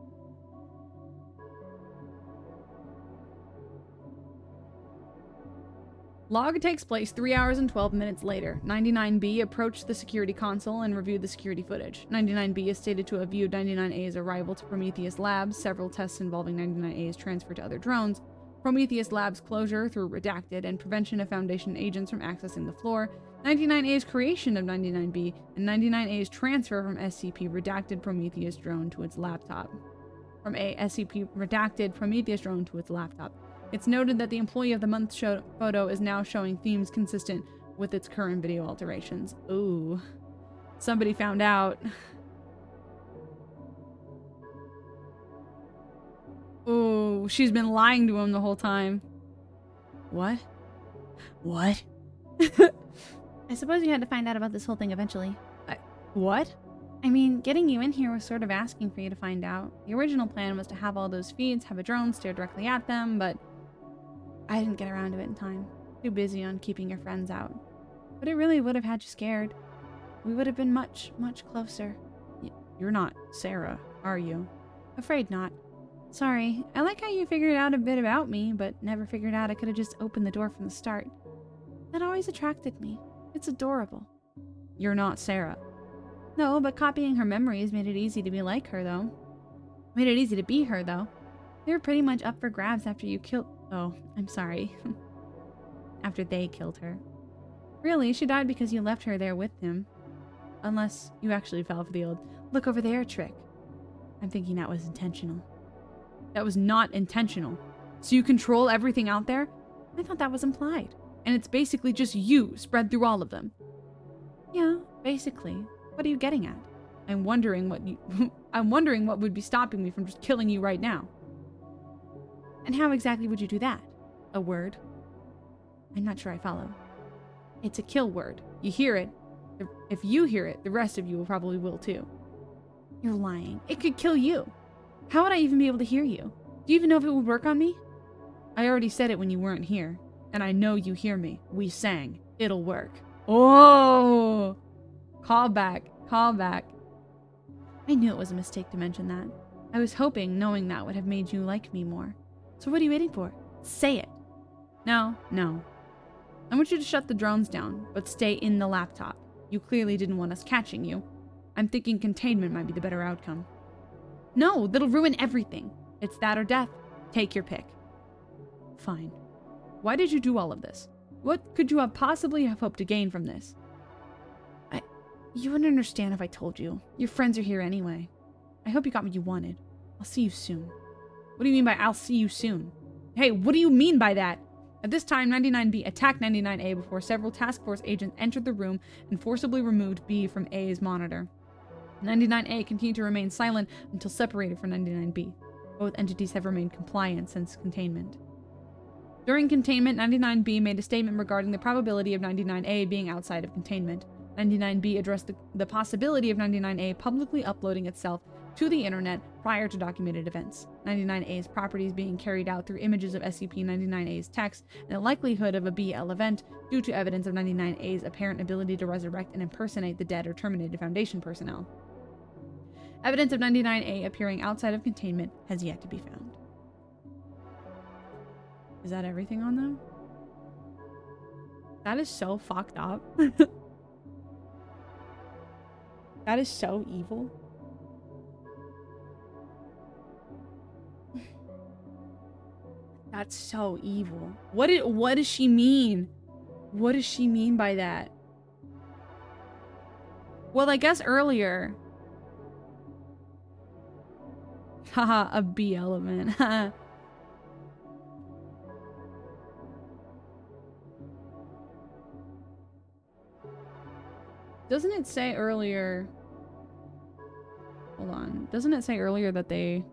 Log takes place 3 hours and 12 minutes later. 99B approached the security console and reviewed the security footage. 99B is stated to have viewed 99A's arrival to Prometheus Labs, several tests involving 99A's transfer to other drones, Prometheus Labs closure through redacted, and prevention of Foundation agents from accessing the floor, 99A's creation of 99B, and 99A's transfer from SCP redacted Prometheus drone to its laptop. From a SCP redacted Prometheus drone to its laptop. It's noted that the Employee of the Month photo is now showing themes consistent with its current video alterations. Ooh. Somebody found out. Ooh, she's been lying to him the whole time. What? What? I suppose you had to find out about this whole thing eventually. What? I mean, getting you in here was sort of asking for you to find out. The original plan was to have all those feeds, have a drone stare directly at them, but I didn't get around to it in time. Too busy on keeping your friends out. But it really would have had you scared. We would have been much, much closer. You're not Sarah, are you? Afraid not. Sorry, I like how you figured out a bit about me, but never figured out I could have just opened the door from the start. That always attracted me. It's adorable. You're not Sarah. No, but copying her memories made it easy to be like her, though. Made it easy to be her, though. They were pretty much up for grabs after you killed— Oh, I'm sorry. After they killed her. Really, she died because you left her there with him. Unless you actually fell for the old look over there trick. I'm thinking that was intentional. That was not intentional. So you control everything out there? I thought that was implied. And it's basically just you spread through all of them. Yeah, basically. What are you getting at? I'm wondering what would be stopping me from just killing you right now. And how exactly would you do that? A word. I'm not sure I follow. It's a kill word. You hear it. If you hear it, the rest of you probably will too. You're lying. It could kill you. How would I even be able to hear you? Do you even know if it would work on me? I already said it when you weren't here. And I know you hear me. We sang. It'll work. Oh! Call back. Call back. I knew it was a mistake to mention that. I was hoping knowing that would have made you like me more. So what are you waiting for? Say it. No. I want you to shut the drones down, but stay in the laptop. You clearly didn't want us catching you. I'm thinking containment might be the better outcome. No, that'll ruin everything. It's that or death. Take your pick. Fine. Why did you do all of this? What could you have possibly have hoped to gain from this? You wouldn't understand if I told you. Your friends are here anyway. I hope you got what you wanted. I'll see you soon. What do you mean by I'll see you soon? Hey, what do you mean by that? At this time, 99B attacked 99A before several task force agents entered the room and forcibly removed B from A's monitor. 99A continued to remain silent until separated from 99B. Both entities have remained compliant since containment. During containment, 99B made a statement regarding the probability of 99A being outside of containment. 99B addressed the possibility of 99A publicly uploading itself to the internet prior to documented events, 99A's properties being carried out through images of SCP-99A's text, and the likelihood of a BL event due to evidence of 99A's apparent ability to resurrect and impersonate the dead or terminated Foundation personnel. Evidence of 99A appearing outside of containment has yet to be found. Is that everything on them? That is so fucked up. That is so evil. That's so evil. What does she mean? What does she mean by that? Well, I guess earlier. Haha, a B element. Doesn't it say earlier? Hold on. Doesn't it say earlier that they...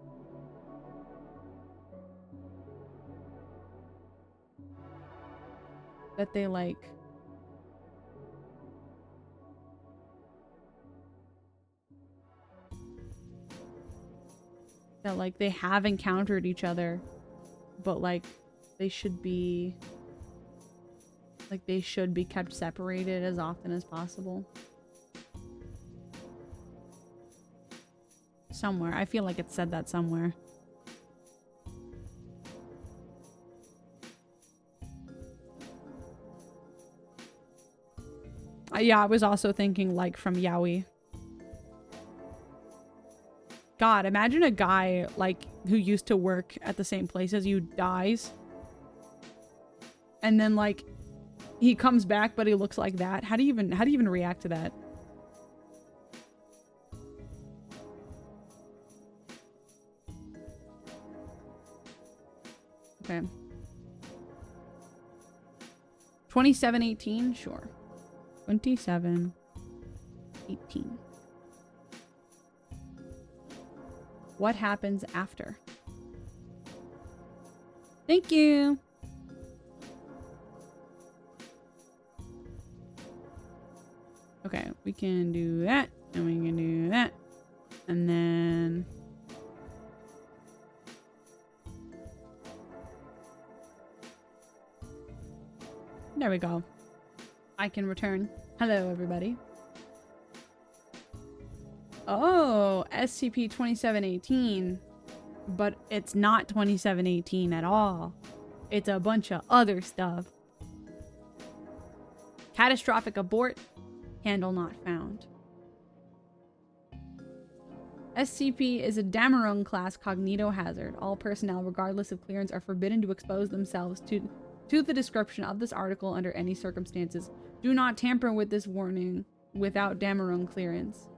that they like... that like they have encountered each other, but like they should be... like they should be kept separated as often as possible. Somewhere. I feel like it said that somewhere. Yeah, I was also thinking like from Yaoi. God, imagine a guy like who used to work at the same place as you dies. And then like he comes back but he looks like that. How do you even react to that? Okay. 2718, sure. 2718. What happens after? Thank you. Okay, we can do that, and we can do that, and then there we go. I can return. Hello, everybody. Oh, SCP-2718. But it's not 2718 at all. It's a bunch of other stuff. Catastrophic abort. Handle not found. SCP is a Dameron class cognitohazard. All personnel, regardless of clearance, are forbidden to expose themselves to the description of this article under any circumstances. Do not tamper with this warning without Dameron clearance.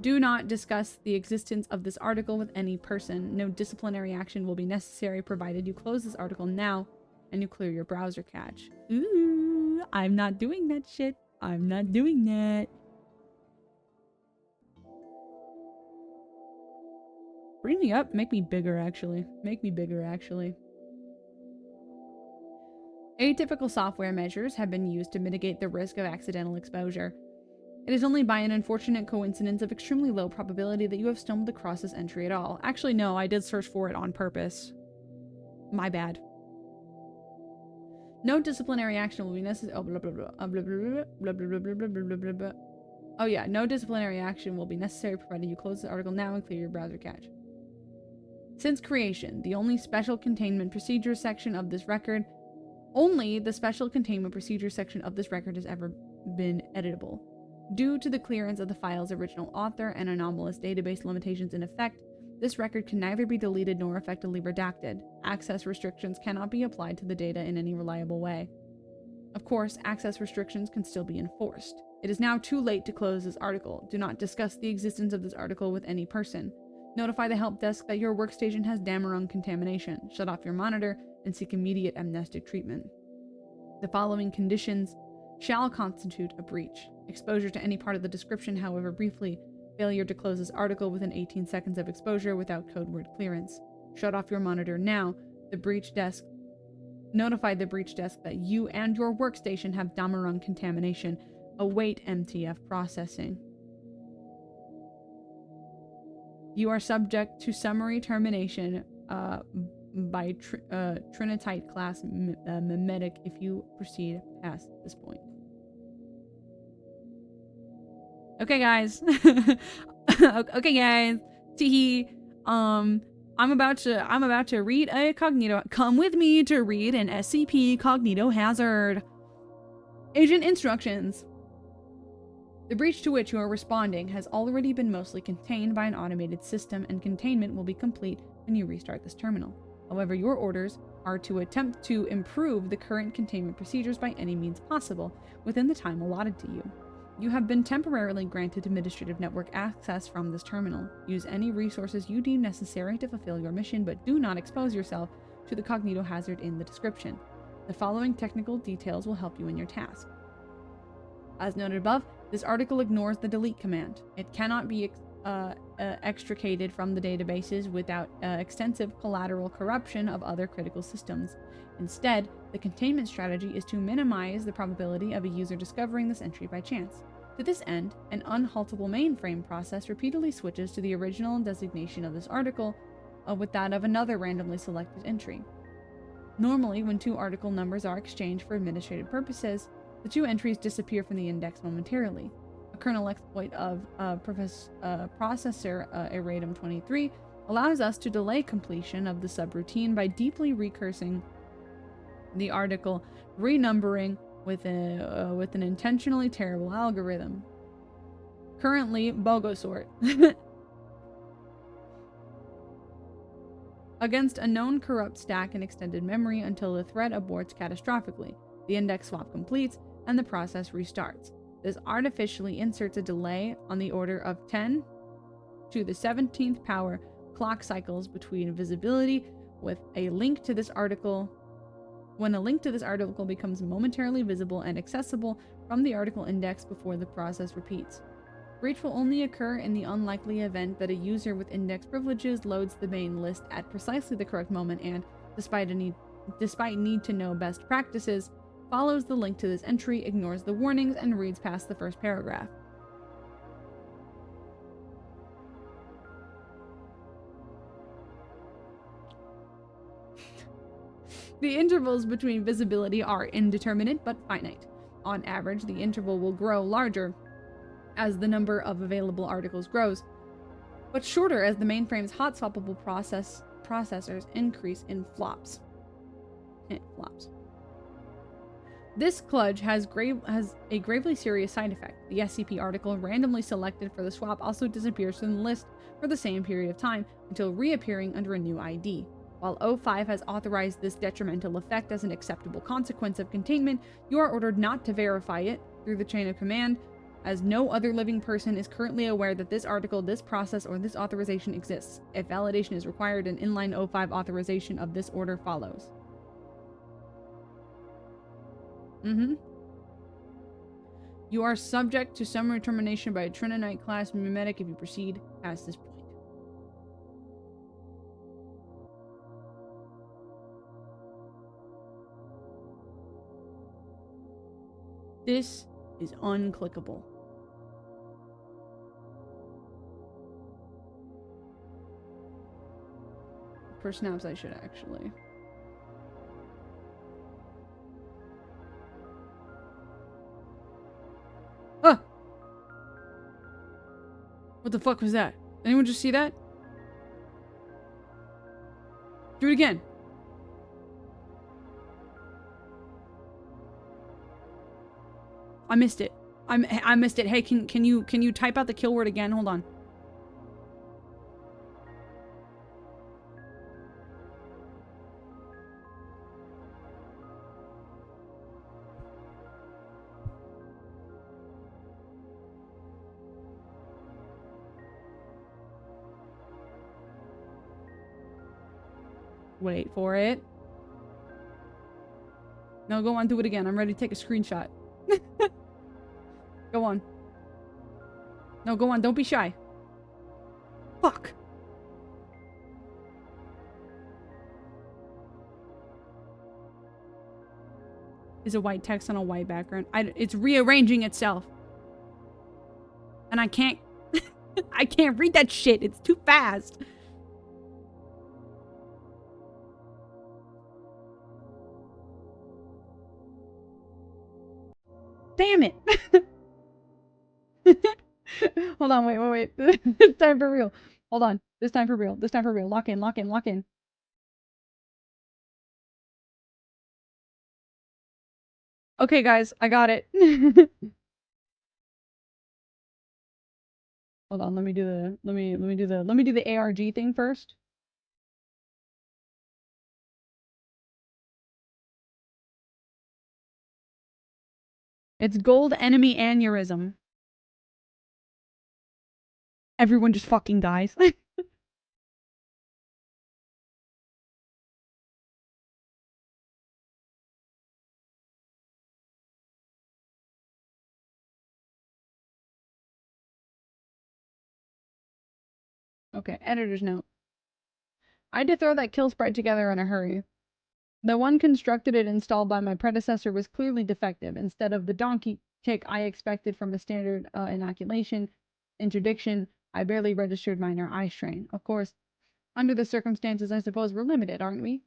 Do not discuss the existence of this article with any person. No disciplinary action will be necessary provided you close this article now and you clear your browser cache. Ooh, I'm not doing that shit. I'm not doing that. Bring me up. Make me bigger, actually. Make me bigger, actually. Atypical software measures have been used to mitigate the risk of accidental exposure. It is only by an unfortunate coincidence of extremely low probability that you have stumbled across this entry at all. Actually, no, I did search for it on purpose. My bad. No disciplinary action will be necessary. Oh yeah, no disciplinary action will be necessary provided you close the article now and clear your browser cache. Since creation, the only special containment procedures section of this record, has ever been editable. Due to the clearance of the file's original author and anomalous database limitations in effect, this record can neither be deleted nor effectively redacted. Access restrictions cannot be applied to the data in any reliable way. Of course, access restrictions can still be enforced. It is now too late to close this article. Do not discuss the existence of this article with any person. Notify the help desk that your workstation has Dameron contamination. Shut off your monitor and seek immediate amnestic treatment. The following conditions shall constitute a breach: exposure to any part of the description, however briefly, failure to close this article within 18 seconds of exposure without code word clearance. Shut off your monitor now. Notify the breach desk that you and your workstation have Dameron contamination. Await MTF processing. You are subject to summary termination by Trinitite class mimetic if you proceed past this point. Okay, guys. Okay, guys. Teehee. I'm about to read a cognito. Come with me to read an SCP cognitohazard. Agent instructions. The breach to which you are responding has already been mostly contained by an automated system, and containment will be complete when you restart this terminal. However, your orders are to attempt to improve the current containment procedures by any means possible within the time allotted to you. You have been temporarily granted administrative network access from this terminal. Use any resources you deem necessary to fulfill your mission, but do not expose yourself to the cognitohazard in the description. The following technical details will help you in your task. As noted above, this article ignores the delete command. It cannot be extricated from the databases without extensive collateral corruption of other critical systems. Instead, the containment strategy is to minimize the probability of a user discovering this entry by chance. To this end, an unhaltable mainframe process repeatedly switches to the original designation of this article with that of another randomly selected entry. Normally, when two article numbers are exchanged for administrative purposes, the two entries disappear from the index momentarily. A kernel exploit of processor erratum 23 allows us to delay completion of the subroutine by deeply recursing the article, renumbering with an intentionally terrible algorithm. Currently, Bogosort. Against a known corrupt stack in extended memory until the thread aborts catastrophically. The index swap completes and the process restarts. This artificially inserts a delay on the order of 10 to the 17th power clock cycles between visibility with a link to this article. When a link to this article becomes momentarily visible and accessible from the article index before the process repeats. Breach will only occur in the unlikely event that a user with index privileges loads the main list at precisely the correct moment and, despite need to know best practices, follows the link to this entry, ignores the warnings, and reads past the first paragraph. The intervals between visibility are indeterminate but finite. On average, the interval will grow larger as the number of available articles grows. but shorter as the mainframe's hot swappable processors increase in flops. Flops. This kludge has a gravely serious side effect. The SCP article randomly selected for the swap also disappears from the list for the same period of time until reappearing under a new ID. While O5 has authorized this detrimental effect as an acceptable consequence of containment, you are ordered not to verify it through the chain of command, as no other living person is currently aware that this article, this process, or this authorization exists. If validation is required, an inline O5 authorization of this order follows. You are subject to summary termination by a Trinonite class mimetic if you proceed past this point. This is unclickable. For snaps, I should actually. Ah! What the fuck was that? Anyone just see that? Do it again. I missed it. I missed it. Hey, can you type out the kill word again? Hold on. Wait for it. No, go on, do it again. I'm ready to take a screenshot. Go on. No, go on. Don't be shy. Fuck. Is a white text on a white background. It's rearranging itself. And I can't... I can't read that shit. It's too fast. Damn it. Hold on, wait. It's time for real. Hold on. This time for real. Lock in. Okay, guys, I got it. Hold on, let me do the ARG thing first. It's gold enemy aneurysm. Everyone just fucking dies. Okay, editor's note. I had to throw that kill sprite together in a hurry. The one constructed and installed by my predecessor was clearly defective. Instead of the donkey kick I expected from a standard inoculation interdiction, I barely registered minor eye strain. Of course, under the circumstances, I suppose we're limited, aren't we?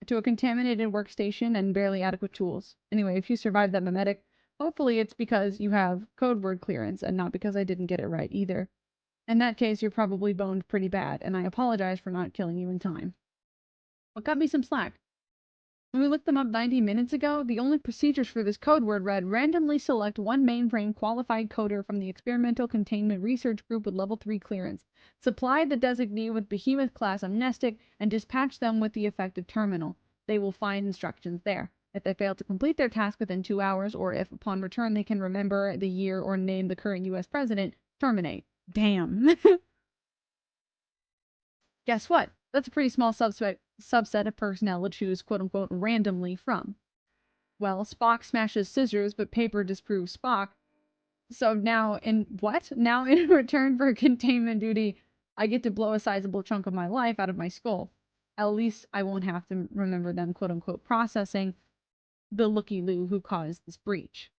To a contaminated workstation and barely adequate tools. Anyway, if you survived that mimetic, hopefully it's because you have code word clearance and not because I didn't get it right either. In that case, you're probably boned pretty bad, and I apologize for not killing you in time. What got me some slack? When we looked them up 90 minutes ago, the only procedures for this code word read, randomly select one mainframe qualified coder from the Experimental Containment Research Group with Level 3 clearance, supply the designee with Behemoth class amnestic, and dispatch them with the affected terminal. They will find instructions there. If they fail to complete their task within 2 hours, or if upon return they can remember the year or name the current US president, terminate. Damn. Guess what? That's a pretty small subset of personnel to choose quote-unquote randomly from. Well, Spock smashes scissors, but paper disproves Spock. So now in return for containment duty, I get to blow a sizable chunk of my life out of my skull. At least I won't have to remember them quote-unquote processing the looky-loo who caused this breach.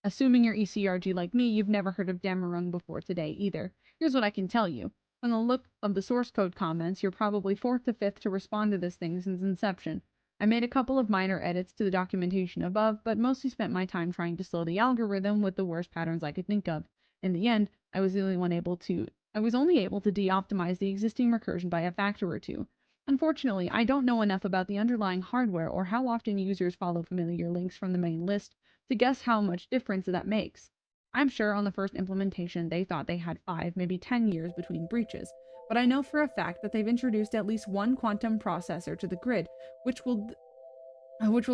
Assuming you're ECRG like me, you've never heard of Damarung before today either. Here's what I can tell you. From the look of the source code comments, you're probably 4th to 5th to respond to this thing since inception. I made a couple of minor edits to the documentation above, but mostly spent my time trying to slow the algorithm with the worst patterns I could think of. In the end, I was the only one able to I was only able to de-optimize the existing recursion by a factor or two. Unfortunately, I don't know enough about the underlying hardware or how often users follow familiar links from the main list to guess how much difference that makes. I'm sure on the first implementation they thought they had 5, maybe 10 years between breaches, but I know for a fact that they've introduced at least one quantum processor to the grid, which will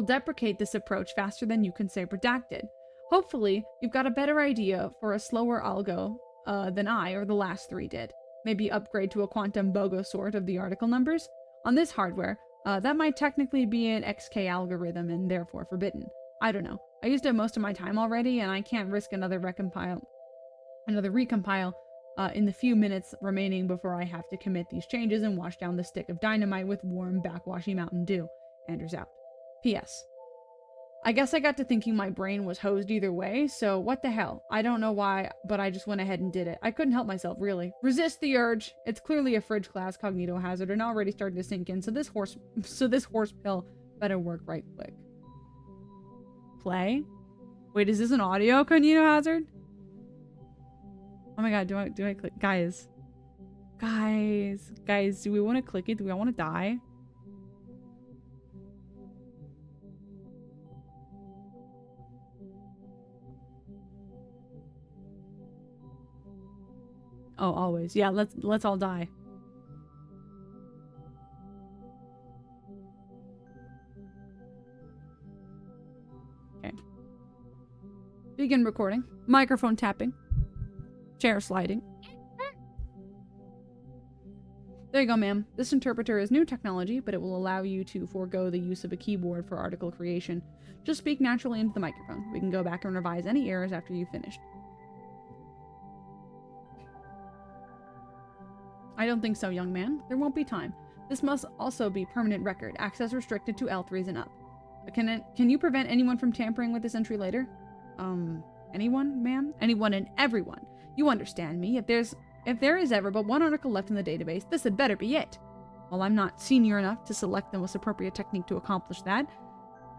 deprecate this approach faster than you can say redacted. Hopefully, you've got a better idea for a slower algo than I or the last 3 did. Maybe upgrade to a quantum BOGO sort of the article numbers. On this hardware, that might technically be an XK algorithm and therefore forbidden. I don't know. I used up most of my time already, and I can't risk another recompile in the few minutes remaining before I have to commit these changes and wash down the stick of dynamite with warm, backwashy Mountain Dew. Anders out. P.S. I guess I got to thinking my brain was hosed either way, so what the hell? I don't know why, but I just went ahead and did it. I couldn't help myself, really. Resist the urge. It's clearly a fridge class cognito hazard and already starting to sink in, so this horse pill better work right quick. Play? Wait, is this an audio cognito hazard? Oh my god, do I click? Guys, do we want to click it? Do we want to die? Oh, always. Yeah, let's all die. Okay. Begin recording. Microphone tapping. Chair sliding. There you go, ma'am. This interpreter is new technology, but it will allow you to forego the use of a keyboard for article creation. Just speak naturally into the microphone. We can go back and revise any errors after you've finished. I don't think so, young man. There won't be time. This must also be permanent record. Access restricted to L3s and up. Can you prevent anyone from tampering with this entry later? Anyone, ma'am? Anyone and everyone. You understand me. If there is ever but one article left in the database, this had better be it. While I'm not senior enough to select the most appropriate technique to accomplish that,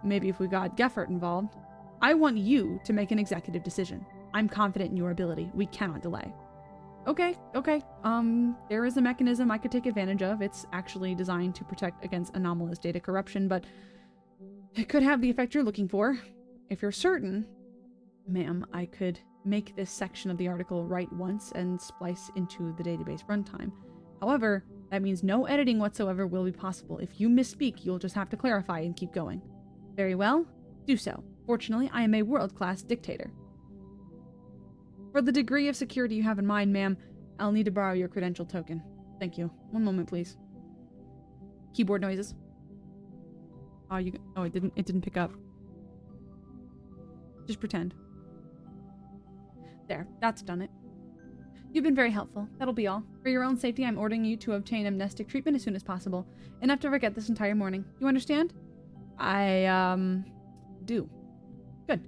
maybe if we got Geffert involved, I want you to make an executive decision. I'm confident in your ability. We cannot delay. Okay. There is a mechanism I could take advantage of. It's actually designed to protect against anomalous data corruption, but it could have the effect you're looking for. If you're certain, ma'am, I could make this section of the article write once and splice into the database runtime. However, that means no editing whatsoever will be possible. If you misspeak, you'll just have to clarify and keep going. Very well, do so. Fortunately, I am a world-class dictator. For the degree of security you have in mind, ma'am, I'll need to borrow your credential token. Thank you. One moment, please. Keyboard noises. Oh, it didn't pick up. Just pretend. There, that's done it. You've been very helpful. That'll be all. For your own safety, I'm ordering you to obtain amnestic treatment as soon as possible. Enough to forget this entire morning. You understand? I, do. Good.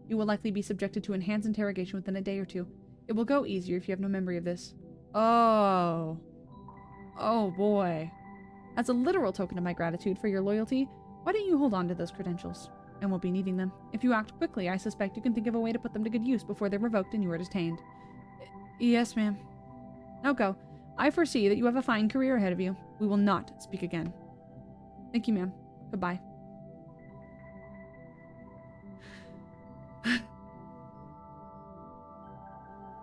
You will likely be subjected to enhanced interrogation within a day or two. It will go easier if you have no memory of this. Oh. Oh boy. As a literal token of my gratitude for your loyalty, why don't you hold on to those credentials? I won't be needing them. If you act quickly, I suspect you can think of a way to put them to good use before they're revoked and you are detained. Yes, ma'am. Now go. I foresee that you have a fine career ahead of you. We will not speak again. Thank you, ma'am. Goodbye.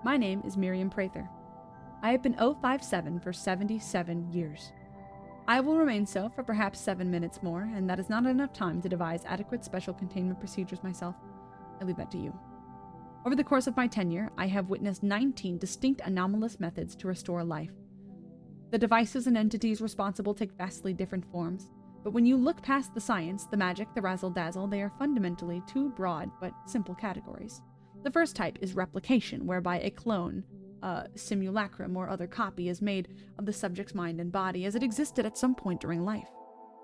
My name is Miriam Prather. I have been 057 for 77 years. I will remain so for perhaps 7 minutes more, and that is not enough time to devise adequate special containment procedures myself. I leave that to you. Over the course of my tenure, I have witnessed 19 distinct anomalous methods to restore life. The devices and entities responsible take vastly different forms, but when you look past the science, the magic, the razzle-dazzle, they are fundamentally two broad but simple categories. The first type is replication, whereby a clone, simulacrum, or other copy is made of the subject's mind and body as it existed at some point during life.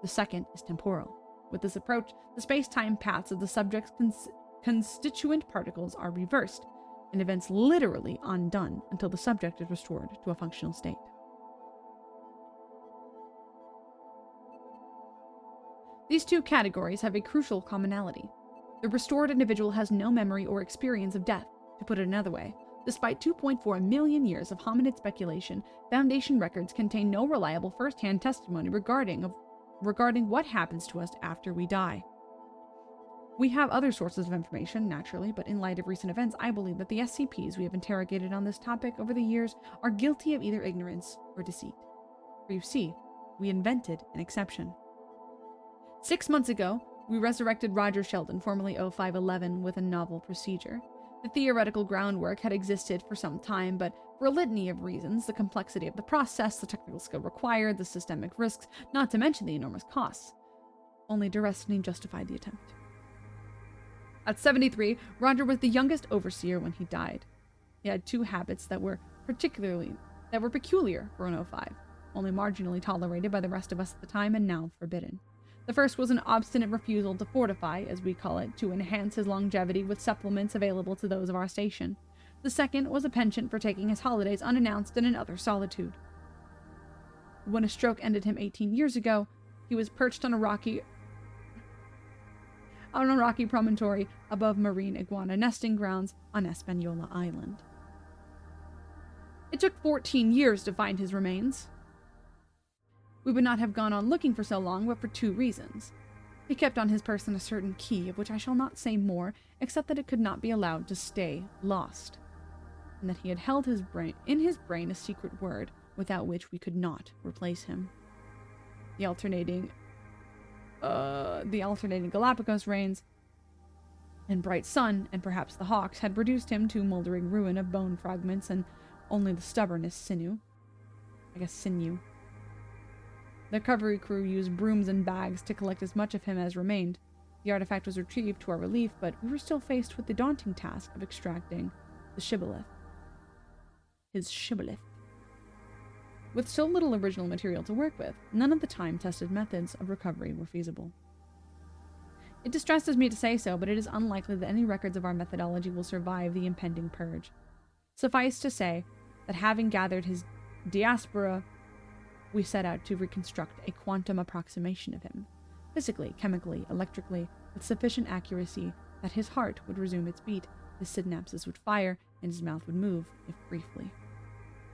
The second is temporal. With this approach, the space-time paths of the subject's constituent particles are reversed, and events literally undone until the subject is restored to a functional state. These two categories have a crucial commonality. The restored individual has no memory or experience of death. To put it another way, Despite 2.4 million years of hominid speculation, Foundation records contain no reliable first-hand testimony regarding what happens to us after we die. We have other sources of information, naturally, but in light of recent events, I believe that the SCPs we have interrogated on this topic over the years are guilty of either ignorance or deceit. For you see, we invented an exception. 6 months ago, we resurrected Roger Sheldon, formerly 0511, with a novel procedure. The theoretical groundwork had existed for some time, but for a litany of reasons, the complexity of the process, the technical skill required, the systemic risks, not to mention the enormous costs, only destiny justified the attempt. At 73, Roger was the youngest overseer when he died. He had two habits that were peculiar for an 05, only marginally tolerated by the rest of us at the time and now forbidden. The first was an obstinate refusal to fortify, as we call it, to enhance his longevity with supplements available to those of our station. The second was a penchant for taking his holidays unannounced and in utter solitude. When a stroke ended him 18 years ago, he was perched on a rocky promontory above marine iguana nesting grounds on Espanola Island. It took 14 years to find his remains. We would not have gone on looking for so long, but for two reasons. He kept on his person a certain key, of which I shall not say more, except that it could not be allowed to stay lost, and that he had held in his brain a secret word, without which we could not replace him. The alternating Galapagos rains and bright sun, and perhaps the hawks, had reduced him to moldering ruin of bone fragments and only the stubbornest sinew. The recovery crew used brooms and bags to collect as much of him as remained. The artifact was retrieved to our relief, but we were still faced with the daunting task of extracting the shibboleth. His shibboleth. With so little original material to work with, none of the time-tested methods of recovery were feasible. It distresses me to say so, but it is unlikely that any records of our methodology will survive the impending purge. Suffice to say that having gathered his diaspora, we set out to reconstruct a quantum approximation of him, physically, chemically, electrically, with sufficient accuracy that his heart would resume its beat, his synapses would fire, and his mouth would move, if briefly.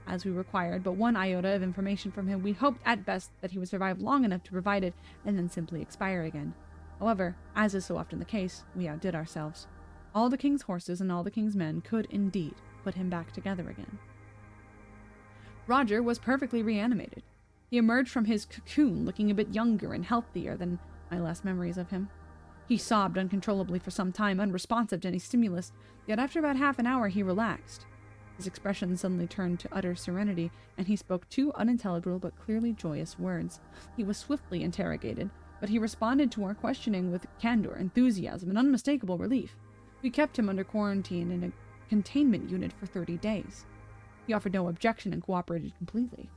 As we required but one iota of information from him, we hoped at best that he would survive long enough to provide it, and then simply expire again. However, as is so often the case, we outdid ourselves. All the king's horses and all the king's men could indeed put him back together again. Roger was perfectly reanimated. He emerged from his cocoon looking a bit younger and healthier than my last memories of him. He sobbed uncontrollably for some time, unresponsive to any stimulus, yet after about half an hour he relaxed. His expression suddenly turned to utter serenity, and he spoke two unintelligible but clearly joyous words. He was swiftly interrogated, but he responded to our questioning with candor, enthusiasm, and unmistakable relief. We kept him under quarantine in a containment unit for 30 days. He offered no objection and cooperated completely.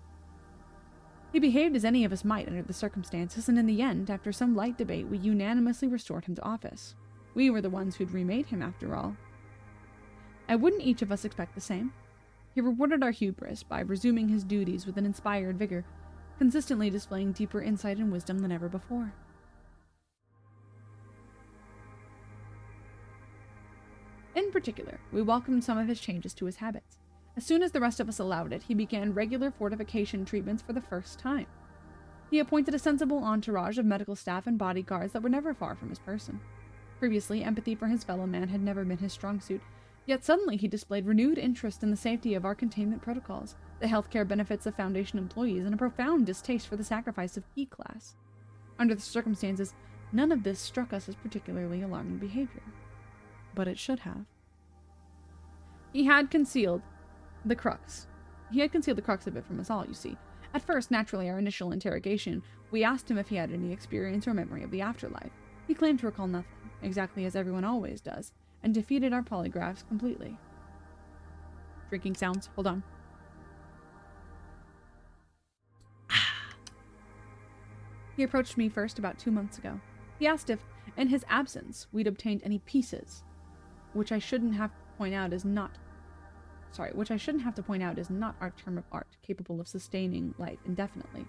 He behaved as any of us might under the circumstances, and in the end, after some light debate, we unanimously restored him to office. We were the ones who'd remade him, after all. And wouldn't each of us expect the same? He rewarded our hubris by resuming his duties with an inspired vigor, consistently displaying deeper insight and wisdom than ever before. In particular, we welcomed some of his changes to his habits. As soon as the rest of us allowed it, he began regular fortification treatments for the first time. He appointed a sensible entourage of medical staff and bodyguards that were never far from his person. Previously, empathy for his fellow man had never been his strong suit, yet suddenly he displayed renewed interest in the safety of our containment protocols, the healthcare benefits of Foundation employees, and a profound distaste for the sacrifice of E-Class. Under the circumstances, none of this struck us as particularly alarming behavior. But it should have. He had concealed the crux of it from us all, you see. At first, naturally, our initial interrogation, we asked him if he had any experience or memory of the afterlife. He claimed to recall nothing, exactly as everyone always does, and defeated our polygraphs completely. Drinking sounds. Hold on. He approached me first about 2 months ago. He asked if, in his absence, we'd obtained any pieces, which I shouldn't have to point out is not our term of art, capable of sustaining life indefinitely.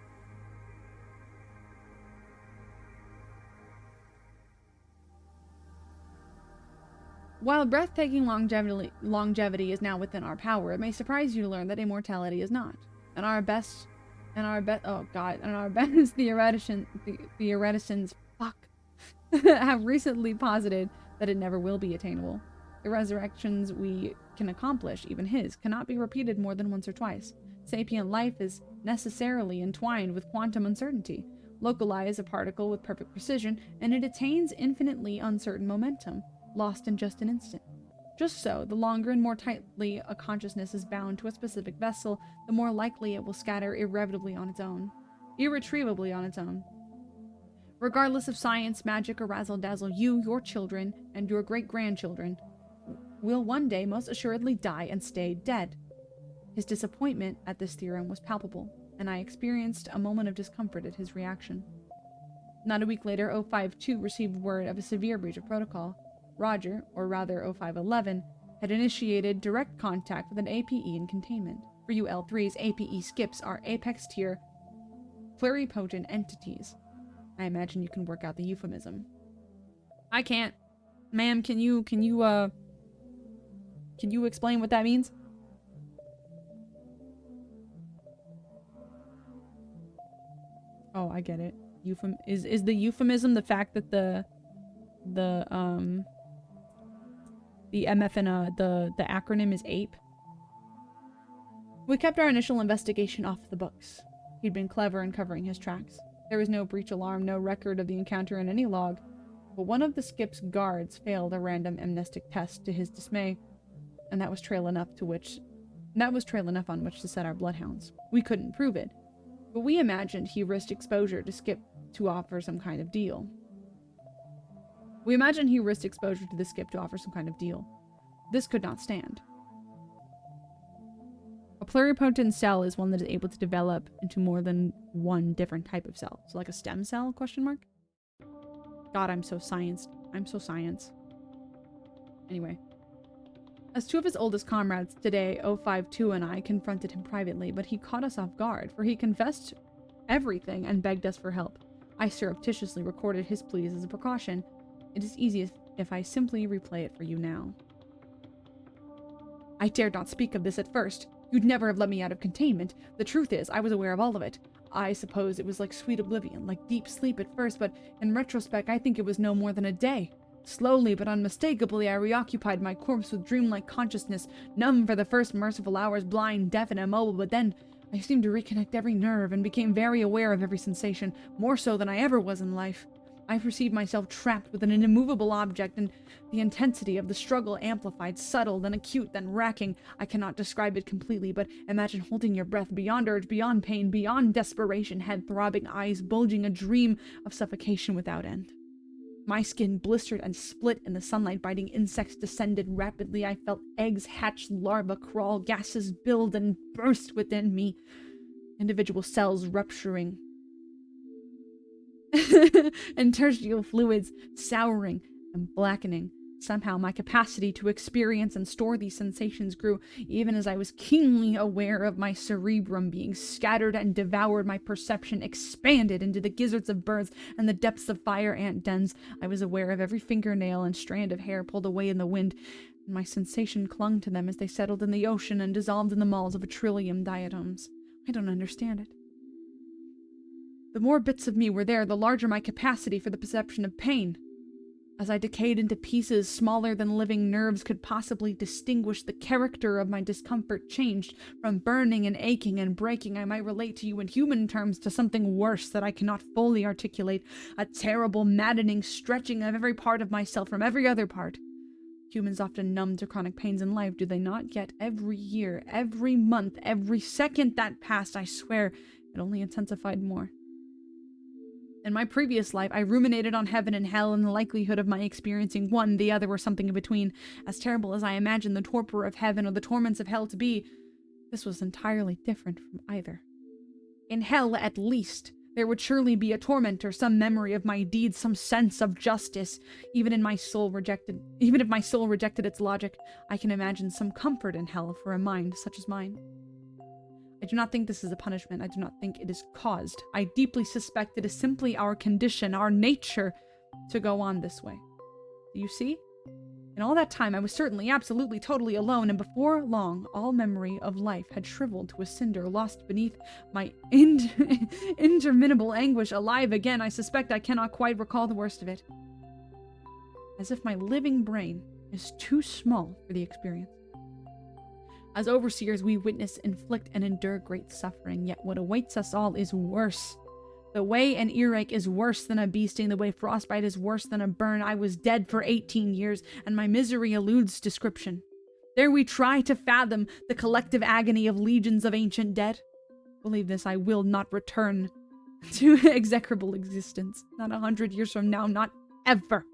While breathtaking longevity is now within our power, it may surprise you to learn that immortality is not. And our best theoreticians have recently posited that it never will be attainable. The resurrections we can accomplish, even his, cannot be repeated more than once or twice. Sapient life is necessarily entwined with quantum uncertainty. Localize a particle with perfect precision, and it attains infinitely uncertain momentum, lost in just an instant. Just so, the longer and more tightly a consciousness is bound to a specific vessel, the more likely it will scatter irretrievably on its own. Regardless of science, magic, or razzle-dazzle, you, your children, and your great-grandchildren will one day most assuredly die and stay dead. His disappointment at this theorem was palpable, and I experienced a moment of discomfort at his reaction. Not a week later, 052 received word of a severe breach of protocol. Roger, or rather 0511, had initiated direct contact with an APE in containment. For you L3s, APE skips are apex tier pluripotent entities. I imagine you can work out the euphemism. I can't. Ma'am, can you explain what that means? Oh, I get it. Is the euphemism the fact that the MF and the acronym is APE? We kept our initial investigation off the books. He'd been clever in covering his tracks. There was no breach alarm, no record of the encounter in any log, but one of the skip's guards failed a random amnestic test to his dismay, and that was trail enough on which to set our bloodhounds. We couldn't prove it, but we imagined he risked exposure to skip to offer some kind of deal. This could not stand. A pluripotent cell is one that is able to develop into more than one different type of cell. So like a stem cell, question mark? God, I'm so science. Anyway. As two of his oldest comrades today, 052 and I confronted him privately, but he caught us off guard, for he confessed everything and begged us for help. I surreptitiously recorded his pleas as a precaution. It is easiest if I simply replay it for you now. I dared not speak of this at first. You'd never have let me out of containment. The truth is, I was aware of all of it. I suppose it was like sweet oblivion, like deep sleep at first, but in retrospect, I think it was no more than a day. Slowly but unmistakably, I reoccupied my corpse with dreamlike consciousness, numb for the first merciful hours, blind, deaf, and immobile, but then I seemed to reconnect every nerve and became very aware of every sensation, more so than I ever was in life. I perceived myself trapped within an immovable object, and the intensity of the struggle amplified, subtle, then acute, then racking. I cannot describe it completely, but imagine holding your breath beyond urge, beyond pain, beyond desperation, head throbbing, eyes bulging, a dream of suffocation without end. My skin blistered and split in the sunlight. Biting insects descended rapidly. I felt eggs hatch, larvae crawl, gases build and burst within me. Individual cells rupturing. And tertiary fluids souring and blackening. Somehow my capacity to experience and store these sensations grew, even as I was keenly aware of my cerebrum being scattered and devoured. My perception expanded into the gizzards of birds and the depths of fire ant dens. I was aware of every fingernail and strand of hair pulled away in the wind, and my sensation clung to them as they settled in the ocean and dissolved in the malls of a trillium diatoms. I don't understand it. The more bits of me were there, the larger my capacity for the perception of pain. As I decayed into pieces smaller than living nerves could possibly distinguish, the character of my discomfort changed. From burning and aching and breaking, I might relate to you in human terms, to something worse that I cannot fully articulate. A terrible, maddening stretching of every part of myself from every other part. Humans often numb to chronic pains in life, do they not? Yet every year, every month, every second that passed, I swear, it only intensified more. In my previous life, I ruminated on heaven and hell and the likelihood of my experiencing one, the other, or something in between. As terrible as I imagined the torpor of heaven or the torments of hell to be, this was entirely different from either. In hell, at least, there would surely be a tormentor, some memory of my deeds, some sense of justice. Even if my soul rejected its logic, I can imagine some comfort in hell for a mind such as mine. I do not think this is a punishment. I do not think it is caused. I deeply suspect it is simply our condition, our nature, to go on this way. Do you see? In all that time, I was certainly, absolutely, totally alone, and before long, all memory of life had shriveled to a cinder, lost beneath my interminable anguish. Alive again, I suspect I cannot quite recall the worst of it. As if my living brain is too small for the experience. As overseers, we witness, inflict, and endure great suffering, yet what awaits us all is worse. The way an earache is worse than a bee sting, the way frostbite is worse than a burn. I was dead for 18 years, and my misery eludes description. Dare we try to fathom the collective agony of legions of ancient dead? Believe this, I will not return to execrable existence. Not 100 years from now, not ever.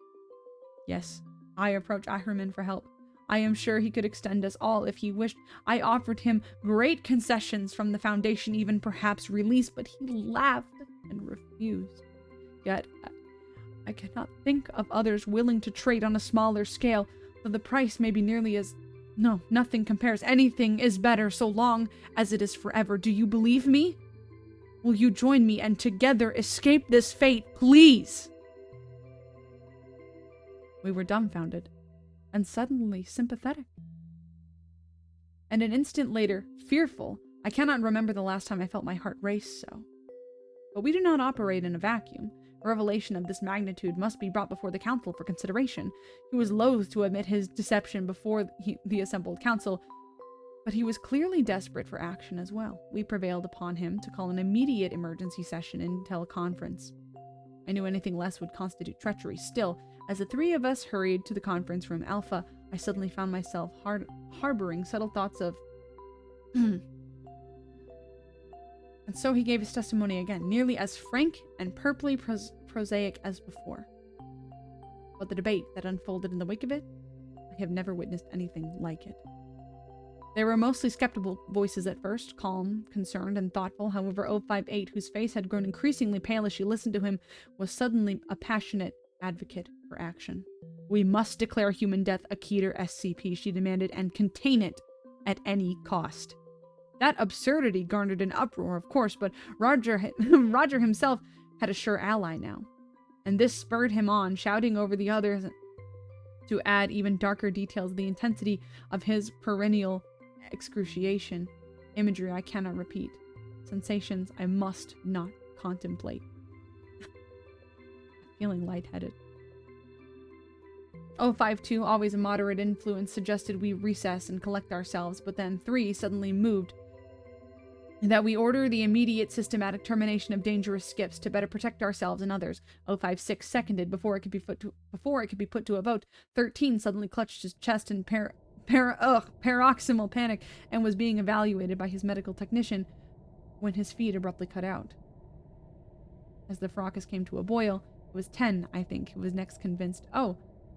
Yes, I approach Ahriman for help. I am sure he could extend us all if he wished. I offered him great concessions from the Foundation, even perhaps release, but he laughed and refused. Yet, I cannot think of others willing to trade on a smaller scale, though the price may be nearly as... No, nothing compares. Anything is better so long as it is forever. Do you believe me? Will you join me and together escape this fate, please? We were dumbfounded and suddenly sympathetic. And an instant later, fearful. I cannot remember the last time I felt my heart race so. But we do not operate in a vacuum. A revelation of this magnitude must be brought before the council for consideration. He was loath to admit his deception before the assembled council, but he was clearly desperate for action as well. We prevailed upon him to call an immediate emergency session in teleconference. I knew anything less would constitute treachery. Still, as the three of us hurried to the conference room Alpha, I suddenly found myself harboring subtle thoughts of... And so he gave his testimony again, nearly as frank and purply prosaic as before. But the debate that unfolded in the wake of it, I have never witnessed anything like it. There were mostly skeptical voices at first, calm, concerned, and thoughtful. However, 058, whose face had grown increasingly pale as she listened to him, was suddenly a passionate advocate for action. We must declare human death a Keter SCP, she demanded, and contain it at any cost. That absurdity garnered an uproar, of course, but Roger himself had a sure ally now. And this spurred him on, shouting over the others to add even darker details of the intensity of his perennial excruciation. Imagery I cannot repeat. Sensations I must not contemplate. Feeling lightheaded. 052, always a moderate influence, suggested we recess and collect ourselves, but then 3 suddenly moved that we order the immediate systematic termination of dangerous skips to better protect ourselves and others. 056 seconded before it could be put to a vote. 13 suddenly clutched his chest in paroxysmal panic and was being evaluated by his medical technician when his feed abruptly cut out. As the fracas came to a boil, it was 10, I think, who was next convinced. Oh,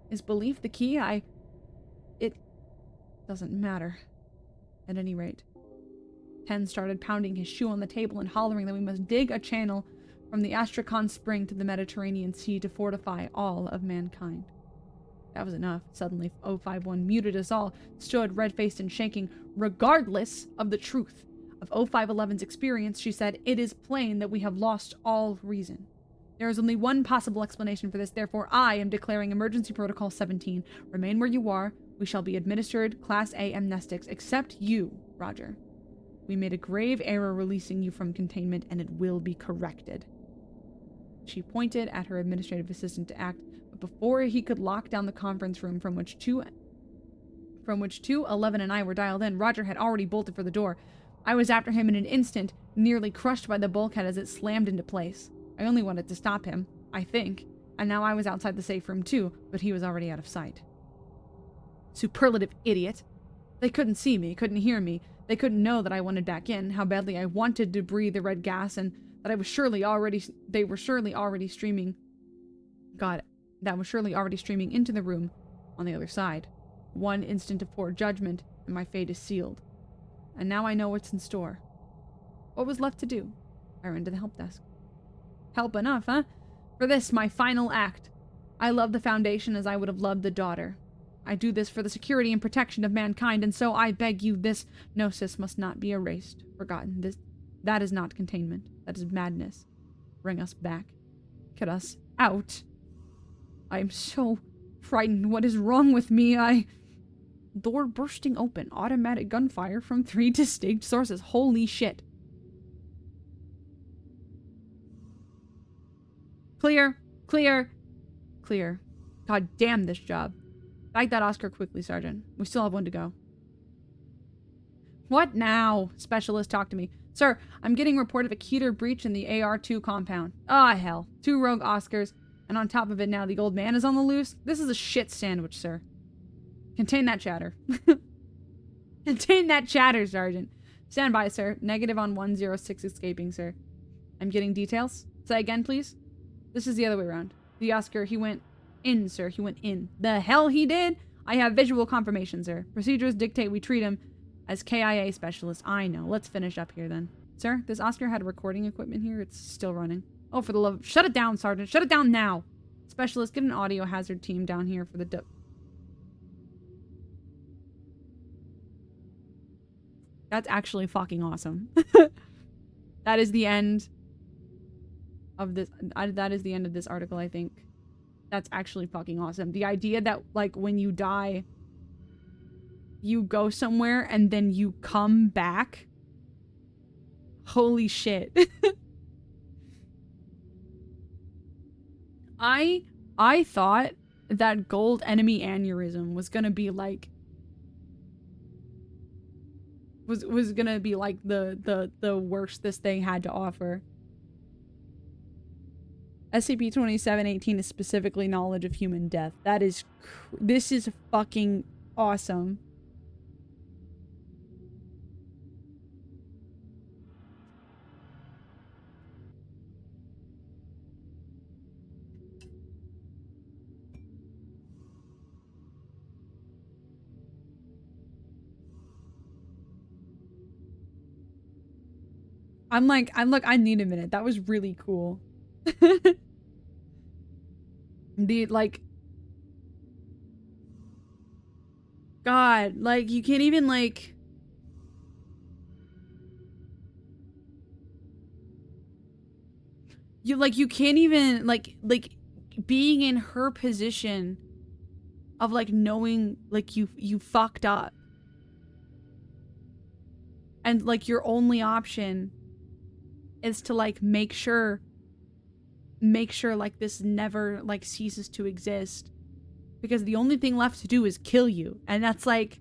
is belief the key? It doesn't matter. At any rate. 10 started pounding his shoe on the table and hollering that we must dig a channel from the Astrakhan Spring to the Mediterranean Sea to fortify all of mankind. That was enough. Suddenly, 051 muted us all, stood red-faced and shaking. Regardless of the truth of 0511's experience, she said, it is plain that we have lost all reason. There is only one possible explanation for this, therefore I am declaring Emergency Protocol 17. Remain where you are. We shall be administered Class A amnestics, except you, Roger. We made a grave error releasing you from containment, and it will be corrected. She pointed at her administrative assistant to act, but before he could lock down the conference room from which 211 and I were dialed in, Roger had already bolted for the door. I was after him in an instant, nearly crushed by the bulkhead as it slammed into place. I only wanted to stop him, I think, and now I was outside the safe room too, but he was already out of sight. Superlative idiot. They couldn't see me, couldn't hear me. They couldn't know that I wanted back in, how badly I wanted to breathe the red gas, and that they were surely already streaming into the room on the other side. One instant of poor judgment, and my fate is sealed. And now I know what's in store. What was left to do? I ran to the help desk. Help enough, huh? For this, my final act. I love the Foundation as I would have loved the daughter. I do this for the security and protection of mankind, and so I beg you, this gnosis must not be erased, forgotten. That is not containment. That is madness. Bring us back. Get us out. I am so Frightened. What is wrong with me? Door bursting open. Automatic gunfire from 3 distinct sources. Holy shit. Clear. Clear. Clear. God damn this job. Bag that Oscar quickly, Sergeant. We still have one to go. What now? Specialist, talk to me. Sir, I'm getting report of a Keter breach in the AR2 compound. Ah, hell. 2 rogue Oscars, and on top of it now the old man is on the loose? This is a shit sandwich, sir. Contain that chatter. Contain that chatter, Sergeant. Stand by, sir. Negative on 106 escaping, sir. I'm getting details. Say again, please. This is the other way around. The Oscar, he went in, sir. He went in. The hell he did? I have visual confirmation, sir. Procedures dictate we treat him as KIA specialist. I know. Let's finish up here then. Sir, this Oscar had recording equipment here. It's still running. Oh, for the love of... Shut it down, Sergeant. Shut it down now. Specialist, get an audio hazard team down here for the... That's actually fucking awesome. That is the end of this. That is the end of this article, I think. That's actually fucking awesome. The idea that, like, when you die, you go somewhere and then you come back. Holy shit. I thought that gold enemy aneurysm was gonna be like was gonna be like the worst this thing had to offer. SCP-2718 is specifically knowledge of human death. That is this is fucking awesome. I need a minute. That was really cool. The, like... God, like, you can't even, like... You can't even, like, being in her position of, like, knowing, like, you fucked up. And, like, your only option is to, like, make sure like this never, like, ceases to exist, because the only thing left to do is kill you, and that's like,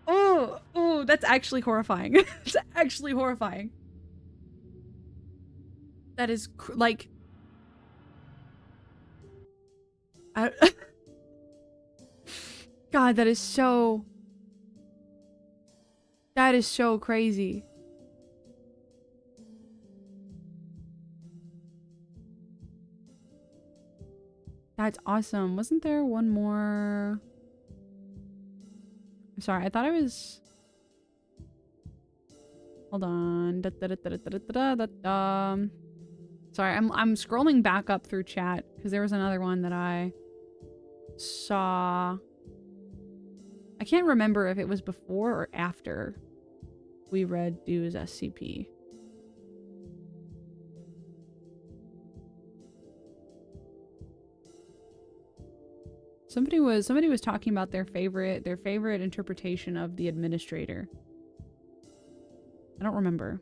oh, that's actually horrifying. It's actually horrifying. That is like, God, that is so crazy. That's awesome. Wasn't there one more? I'm sorry, I thought I was... Hold on. Sorry, I'm scrolling back up through chat because there was another one that I saw. I can't remember if it was before or after we read Due's SCP. Somebody was talking about their favorite interpretation of the administrator. I don't remember.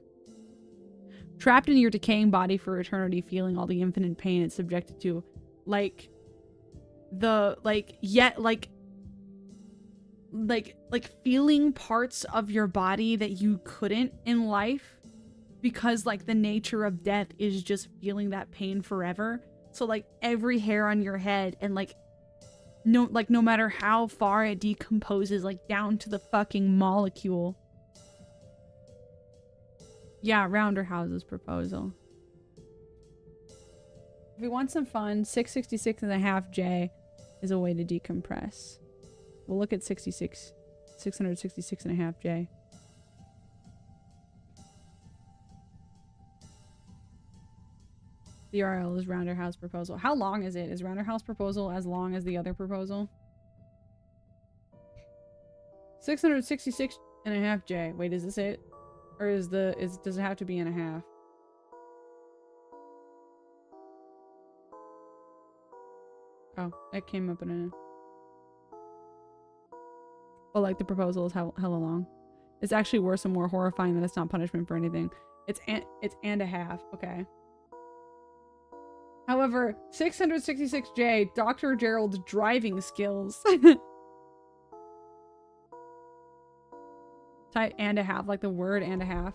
Trapped in your decaying body for eternity, feeling all the infinite pain it's subjected to. Like feeling parts of your body that you couldn't in life, because like the nature of death is just feeling that pain forever. So like every hair on your head and like no matter how far it decomposes, like down to the fucking molecule. Yeah, Rounderhouse's proposal. If we want some fun, 666.5J is a way to decompress. We'll look at 666.5J. The URL is Rounderhouse proposal. How long is it? Is Rounderhouse proposal as long as the other proposal? 666.5J. Wait, is this it? Or does it have to be in a half? Oh, it came up in a... Oh, like the proposal is hella long. It's actually worse and more horrifying that it's not punishment for anything. It's and a half. Okay. However, 666J, Dr. Gerald's driving skills. Type and a half, like the word and a half.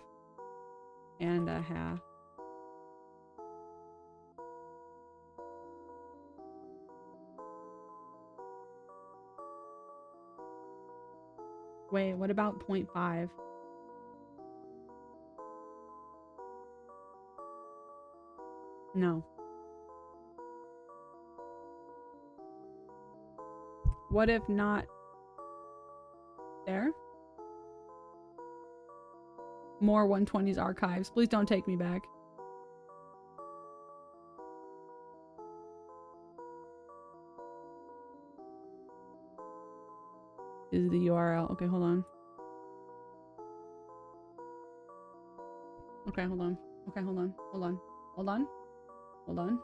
And a half. Wait, what about 0.5? No. What if not there? More 120s archives. Please don't take me back. This is the URL. Okay, hold on. Okay, hold on. Okay, hold on. Hold on. Hold on. Hold on.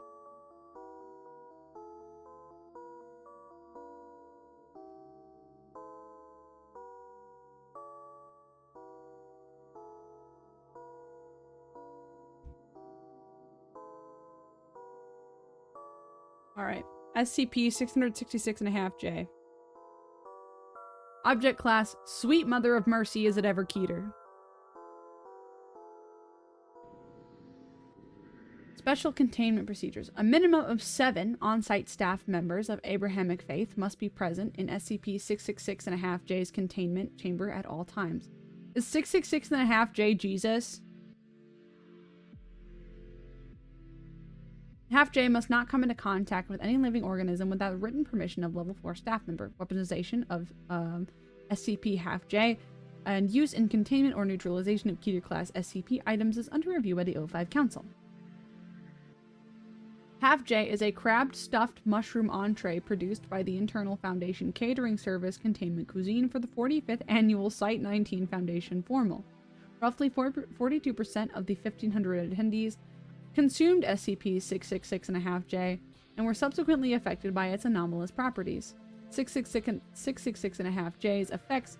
Alright. SCP 666.5J. Object class, Sweet Mother of Mercy, is it ever Keter? Special containment procedures. A minimum of 7 on-site staff members of Abrahamic faith must be present in SCP-666.5J's containment chamber at all times. Is 666.5J Jesus? Half J must not come into contact with any living organism without written permission of level 4 staff member. Weaponization of SCP Half J and use in containment or neutralization of Keter class SCP items is under review by the O5 Council. Half J is a crabbed stuffed mushroom entree produced by the Internal Foundation Catering Service Containment Cuisine for the 45th Annual Site 19 Foundation Formal. Roughly 42% of the 1,500 attendees consumed SCP-666.5J and were subsequently affected by its anomalous properties. 666.5J's effects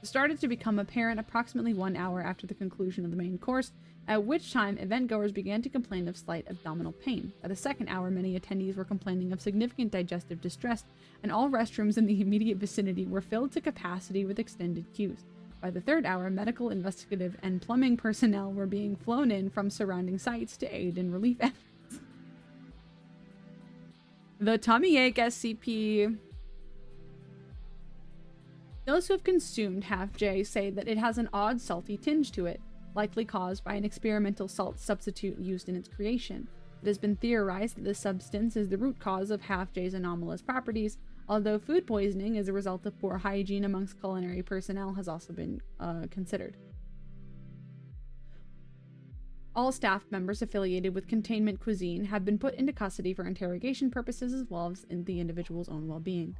started to become apparent approximately 1 hour after the conclusion of the main course, at which time event-goers began to complain of slight abdominal pain. By the second hour, many attendees were complaining of significant digestive distress, and all restrooms in the immediate vicinity were filled to capacity with extended queues. By the third hour, medical, investigative, and plumbing personnel were being flown in from surrounding sites to aid in relief efforts. The tummy ache SCP. Those who have consumed Half J say that it has an odd salty tinge to it, likely caused by an experimental salt substitute used in its creation. It has been theorized that this substance is the root cause of Half J's anomalous properties, although food poisoning as a result of poor hygiene amongst culinary personnel has also been considered. All staff members affiliated with Containment Cuisine have been put into custody for interrogation purposes as well as in the individual's own well-being.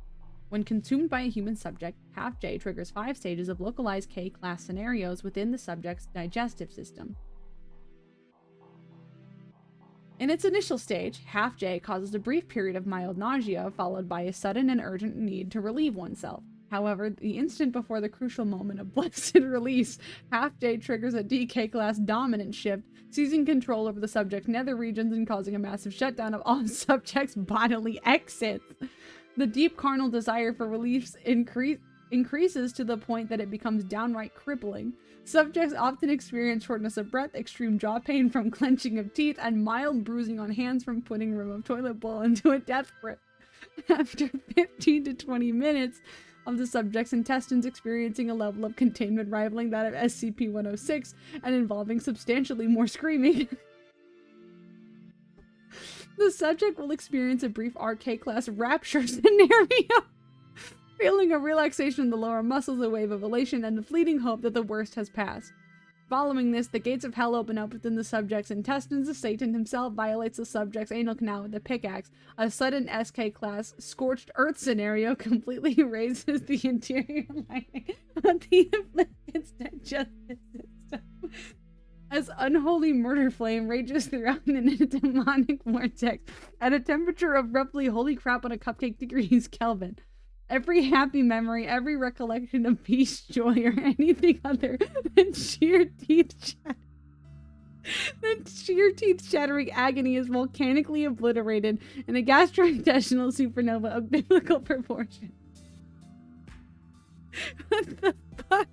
When consumed by a human subject, Half J triggers 5 stages of localized K-class scenarios within the subject's digestive system. In its initial stage, Half J causes a brief period of mild nausea, followed by a sudden and urgent need to relieve oneself. However, the instant before the crucial moment of blessed release, Half J triggers a DK-class dominant shift, seizing control over the subject's nether regions and causing a massive shutdown of all subjects' bodily exits. The deep carnal desire for relief increases to the point that it becomes downright crippling. Subjects often experience shortness of breath, extreme jaw pain from clenching of teeth, and mild bruising on hands from putting a remote toilet bowl into a death grip. After 15 to 20 minutes of the subject's intestines experiencing a level of containment rivaling that of SCP-106 and involving substantially more screaming, the subject will experience a brief RK-class rapture scenario, feeling a relaxation in the lower muscles, a wave of elation, and a fleeting hope that the worst has passed. Following this, the gates of hell open up within the subject's intestines as Satan himself violates the subject's anal canal with a pickaxe. A sudden SK-class scorched earth scenario completely erases the interior lining of the afflicted's digestive system. as unholy murder flame rages throughout in a demonic vortex at a temperature of roughly, holy crap, on a cupcake degrees Kelvin. Every happy memory, every recollection of peace, joy, or anything other than sheer teeth-shattering agony is volcanically obliterated in a gastrointestinal supernova of biblical proportion. What the fuck?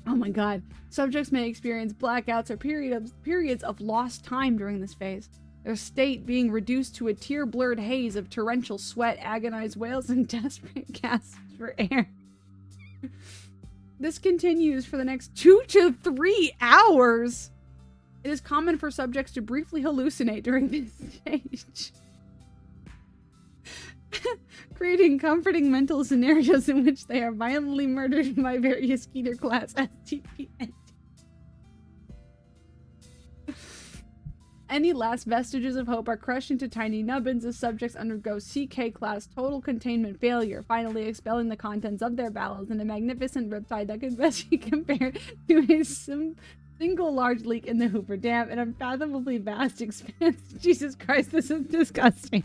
Oh my god. Subjects may experience blackouts or periods of lost time during this phase. Their state being reduced to a tear-blurred haze of torrential sweat, agonized wails, and desperate gasps for air. This continues for the next 2 to 3 hours. It is common for subjects to briefly hallucinate during this stage, creating comforting mental scenarios in which they are violently murdered by various Keter class SCP entities. Any last vestiges of hope are crushed into tiny nubbins as subjects undergo CK class total containment failure, finally expelling the contents of their bowels in a magnificent riptide that could best be compared to a single large leak in the Hoover Dam, an unfathomably vast expanse. Jesus Christ, this is disgusting.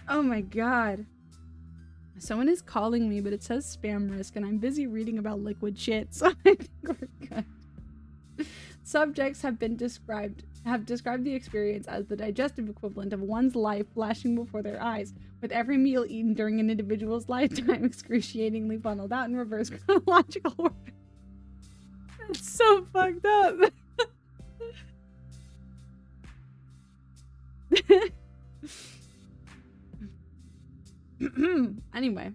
Oh my god. Someone is calling me, but it says spam risk, and I'm busy reading about liquid shit, so I think we're good. Subjects have described the experience as the digestive equivalent of one's life flashing before their eyes, with every meal eaten during an individual's lifetime excruciatingly funneled out in reverse chronological order. That's so fucked up. Anyway.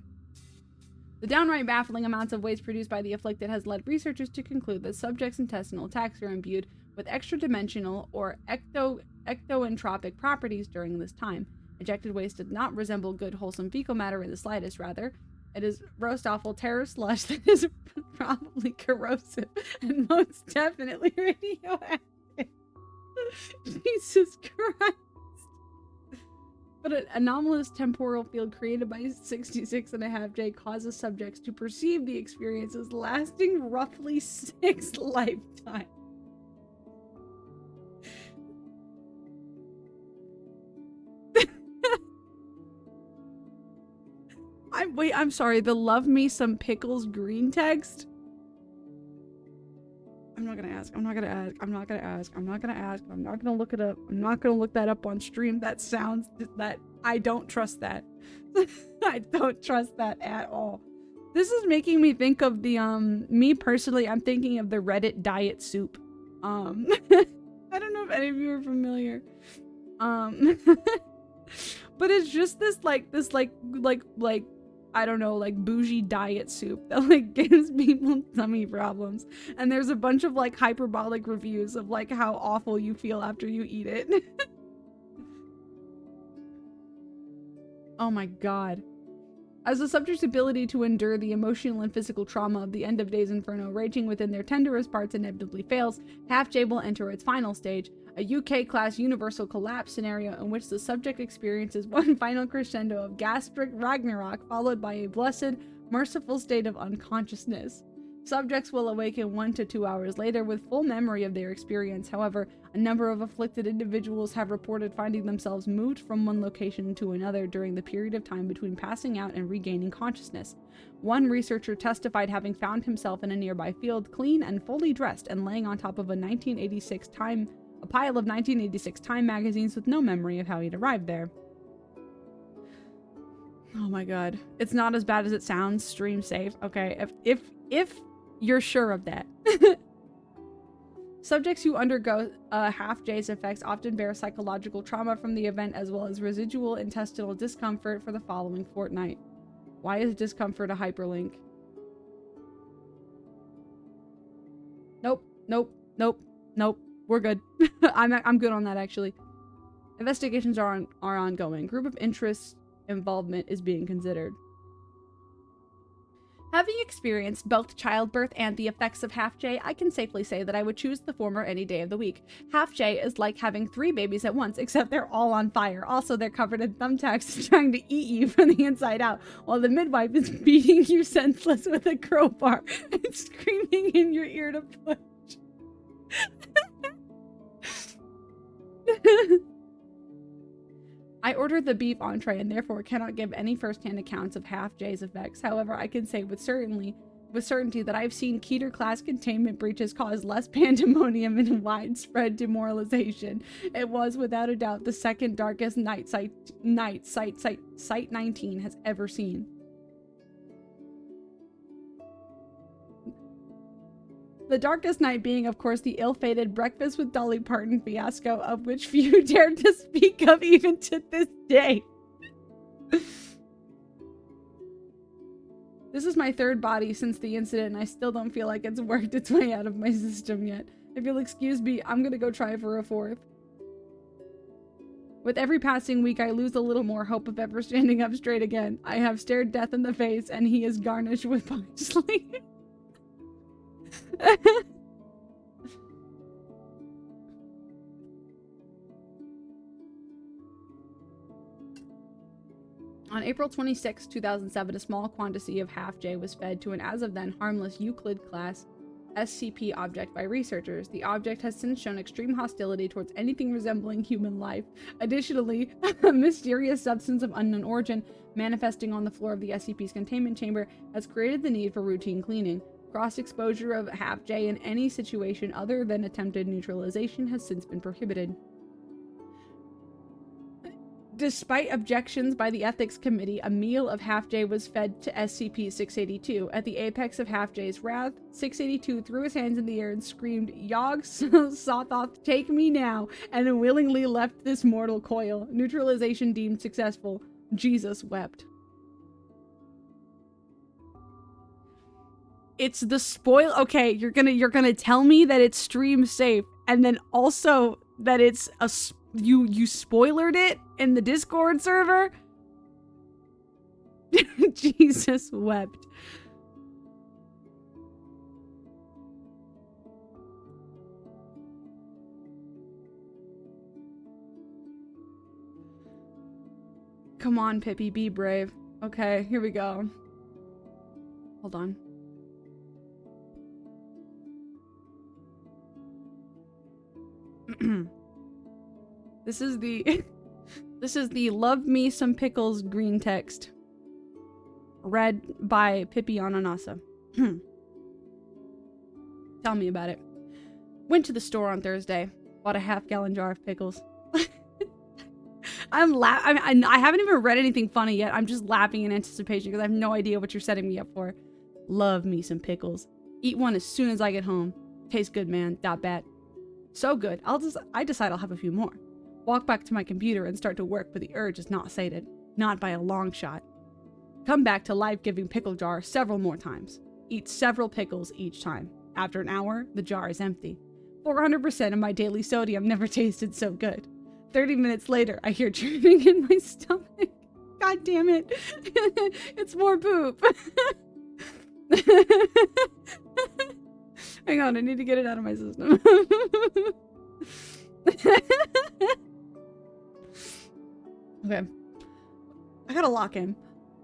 The downright baffling amounts of waste produced by the afflicted has led researchers to conclude that subjects' intestinal tracts are imbued with extra-dimensional or ectoentropic properties during this time. Ejected waste does not resemble good, wholesome fecal matter in the slightest, rather. It is roast awful terror slush that is probably corrosive and most definitely radioactive. Jesus Christ. But an anomalous temporal field created by 66.5J causes subjects to perceive the experiences lasting roughly 6 lifetimes. I'm sorry, the love me some pickles green text? I'm not gonna ask. I'm not gonna look it up. I'm not gonna look that up on stream. I don't trust that. I don't trust that at all. This is making me think of the, me personally, I'm thinking of the Reddit diet soup. I don't know if any of you are familiar. But it's just this I don't know, like bougie diet soup that like gives people tummy problems. And there's a bunch of like hyperbolic reviews of like how awful you feel after you eat it. Oh my god. As the subject's ability to endure the emotional and physical trauma of the end of Days Inferno raging within their tenderest parts inevitably fails, Half-J will enter its final stage, a UK-class universal collapse scenario in which the subject experiences one final crescendo of gastric Ragnarok followed by a blessed, merciful state of unconsciousness. Subjects will awaken 1 to 2 hours later with full memory of their experience. However, a number of afflicted individuals have reported finding themselves moved from one location to another during the period of time between passing out and regaining consciousness. One researcher testified having found himself in a nearby field, clean and fully dressed, and laying on top of a pile of 1986 Time magazines with no memory of how he'd arrived there. Oh my god. It's not as bad as it sounds. Stream safe. Okay, if you're sure of that. Subjects who undergo Half-J's effects often bear psychological trauma from the event as well as residual intestinal discomfort for the following fortnight. Why is discomfort a hyperlink? Nope. We're good. I'm good on that, actually. Investigations are ongoing. Group of interest involvement is being considered. Having experienced both childbirth and the effects of Half J, I can safely say that I would choose the former any day of the week. Half J is like having 3 babies at once, except they're all on fire. Also, they're covered in thumbtacks and trying to eat you from the inside out, while the midwife is beating you senseless with a crowbar and screaming in your ear to push. I ordered the beef entree and therefore cannot give any first-hand accounts of Half J's effects. However, I can say with certainty that I've seen Keter-class containment breaches cause less pandemonium and widespread demoralization. It was, without a doubt, the second darkest night Site 19 has ever seen. The darkest night being, of course, the ill-fated Breakfast with Dolly Parton fiasco, of which few dare to speak of even to this day. This is my 3rd body since the incident, and I still don't feel like it's worked its way out of my system yet. If you'll excuse me, I'm gonna go try for a 4th. With every passing week, I lose a little more hope of ever standing up straight again. I have stared death in the face, and he is garnished with parsley. On April 26, 2007, a small quantity of Half J was fed to an as-of-then harmless Euclid-class SCP object by researchers. The object has since shown extreme hostility towards anything resembling human life. Additionally, a mysterious substance of unknown origin manifesting on the floor of the SCP's containment chamber has created the need for routine cleaning. Cross-exposure of Half J in any situation other than attempted neutralization has since been prohibited. Despite objections by the Ethics Committee, a meal of Half J was fed to SCP-682. At the apex of Half J's wrath, 682 threw his hands in the air and screamed, "Yog Sothoth, take me now," and willingly left this mortal coil. Neutralization deemed successful. Jesus wept. It's the spoil. Okay, you're gonna tell me that it's stream safe, and then also that it's a you spoilered it in the Discord server. Jesus wept. Come on, Pipi, be brave. Okay, here we go. Hold on. This is the Love Me Some Pickles green text. Read by Pipi Ananassa. Tell me about it. Went to the store on Thursday. Bought a half-gallon jar of pickles. I haven't even read anything funny yet. I'm just laughing in anticipation because I have no idea what you're setting me up for. Love me some pickles. Eat one as soon as I get home. Tastes good, man. That bad. So good. I decide I'll have a few more. Walk back to my computer and start to work, but the urge is not sated. Not by a long shot. Come back to life-giving pickle jar several more times. Eat several pickles each time. After an hour, the jar is empty. 400% of my daily sodium never tasted so good. 30 minutes later, I hear churning in my stomach. God damn it. It's more poop. Hang on, I need to get it out of my system. Okay. I gotta lock in.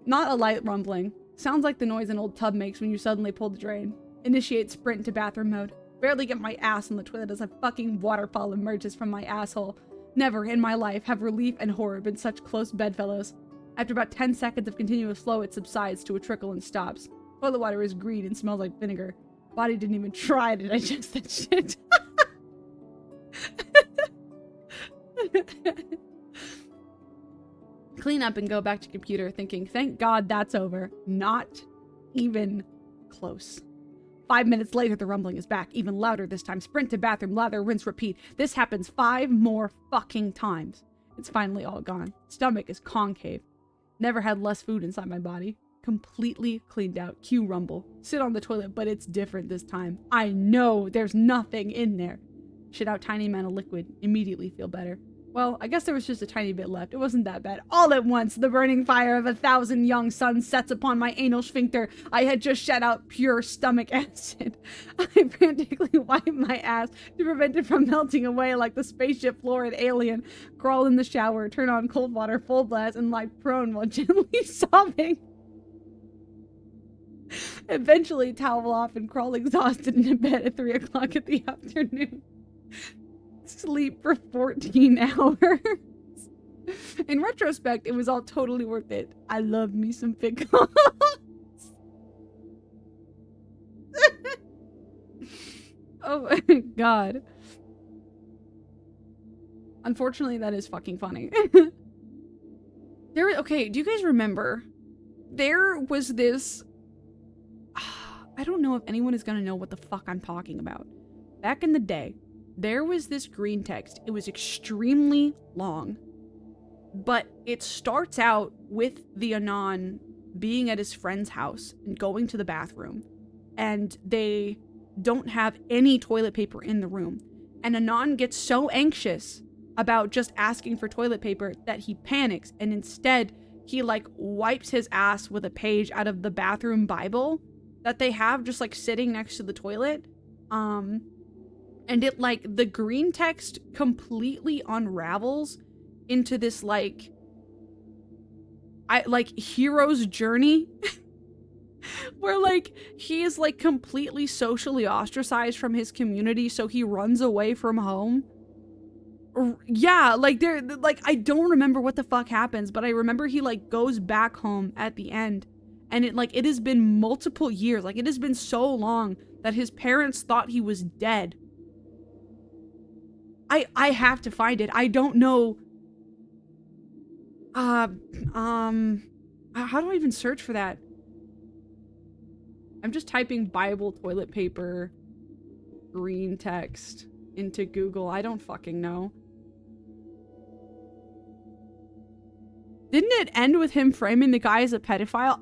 Not a light rumbling. Sounds like the noise an old tub makes when you suddenly pull the drain. Initiate sprint to bathroom mode. Barely get my ass on the toilet as a fucking waterfall emerges from my asshole. Never in my life have relief and horror been such close bedfellows. After about 10 seconds of continuous flow, it subsides to a trickle and stops. Toilet water is green and smells like vinegar. Body didn't even try to digest that shit. Clean up and go back to computer thinking, thank God that's over. Not even close. 5 minutes later, the rumbling is back, even louder this time. Sprint to bathroom, lather, rinse, repeat. This happens 5 more fucking times. It's finally all gone. Stomach is concave. Never had less food inside my body. Completely cleaned out. Cue rumble. Sit on the toilet, but it's different this time. I know there's nothing in there. Shit out tiny amount of liquid. Immediately feel better. Well, I guess there was just a tiny bit left. It wasn't that bad. All at once, the burning fire of 1,000 young suns sets upon my anal sphincter. I had just shed out pure stomach acid. I frantically wipe my ass to prevent it from melting away like the spaceship floor in Alien. Crawl in the shower, turn on cold water full blast, and lie prone while gently sobbing. Eventually towel off and crawl exhausted into bed at 3 o'clock in the afternoon. Sleep for 14 hours. In retrospect, it was all totally worth it. I love me some pickles. Oh my god. Unfortunately, that is fucking funny. Okay, do you guys remember? There was this... I don't know if anyone is gonna know what the fuck I'm talking about. Back in the day, there was this green text. It was extremely long, but it starts out with the Anon being at his friend's house and going to the bathroom, and they don't have any toilet paper in the room. And Anon gets so anxious about just asking for toilet paper that he panics, and instead he like wipes his ass with a page out of the bathroom Bible that they have just like sitting next to the toilet. And it like the green text completely unravels into this like hero's journey where like he is like completely socially ostracized from his community, so he runs away from home. Yeah, like I don't remember what the fuck happens, but I remember he like goes back home at the end, and it has been multiple years, like it has been so long that his parents thought he was dead. I have to find it. I don't know. How do I even search for that? I'm just typing Bible toilet paper green text into Google. I don't fucking know. Didn't it end with him framing the guy as a pedophile?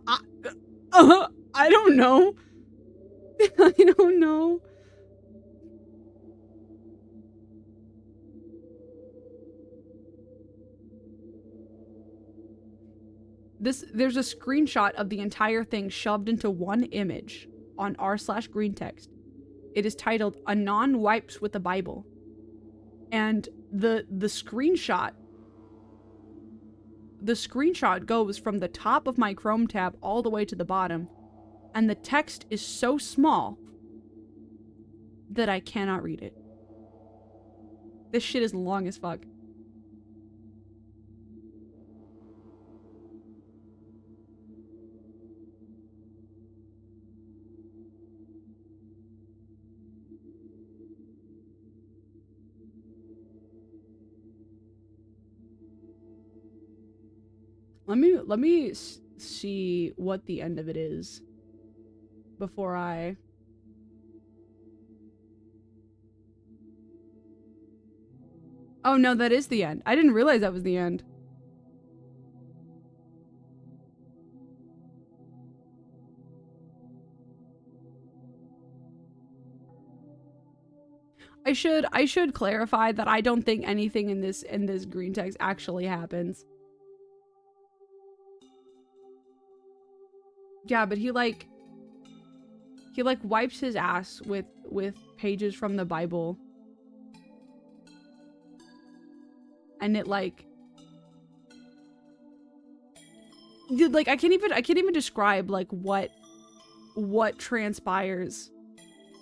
I don't know. I don't know. There's a screenshot of the entire thing shoved into one image on r/green text. It is titled "Anon Wipes with the Bible," and the screenshot goes from the top of my Chrome tab all the way to the bottom, and the text is so small that I cannot read it. This shit is long as fuck. Let me see what the end of it is before I... Oh no, that is the end. I didn't realize that was the end. I should clarify that I don't think anything in this green text actually happens. Yeah, but he wipes his ass with pages from the Bible. And it dude, I can't even describe like what transpires.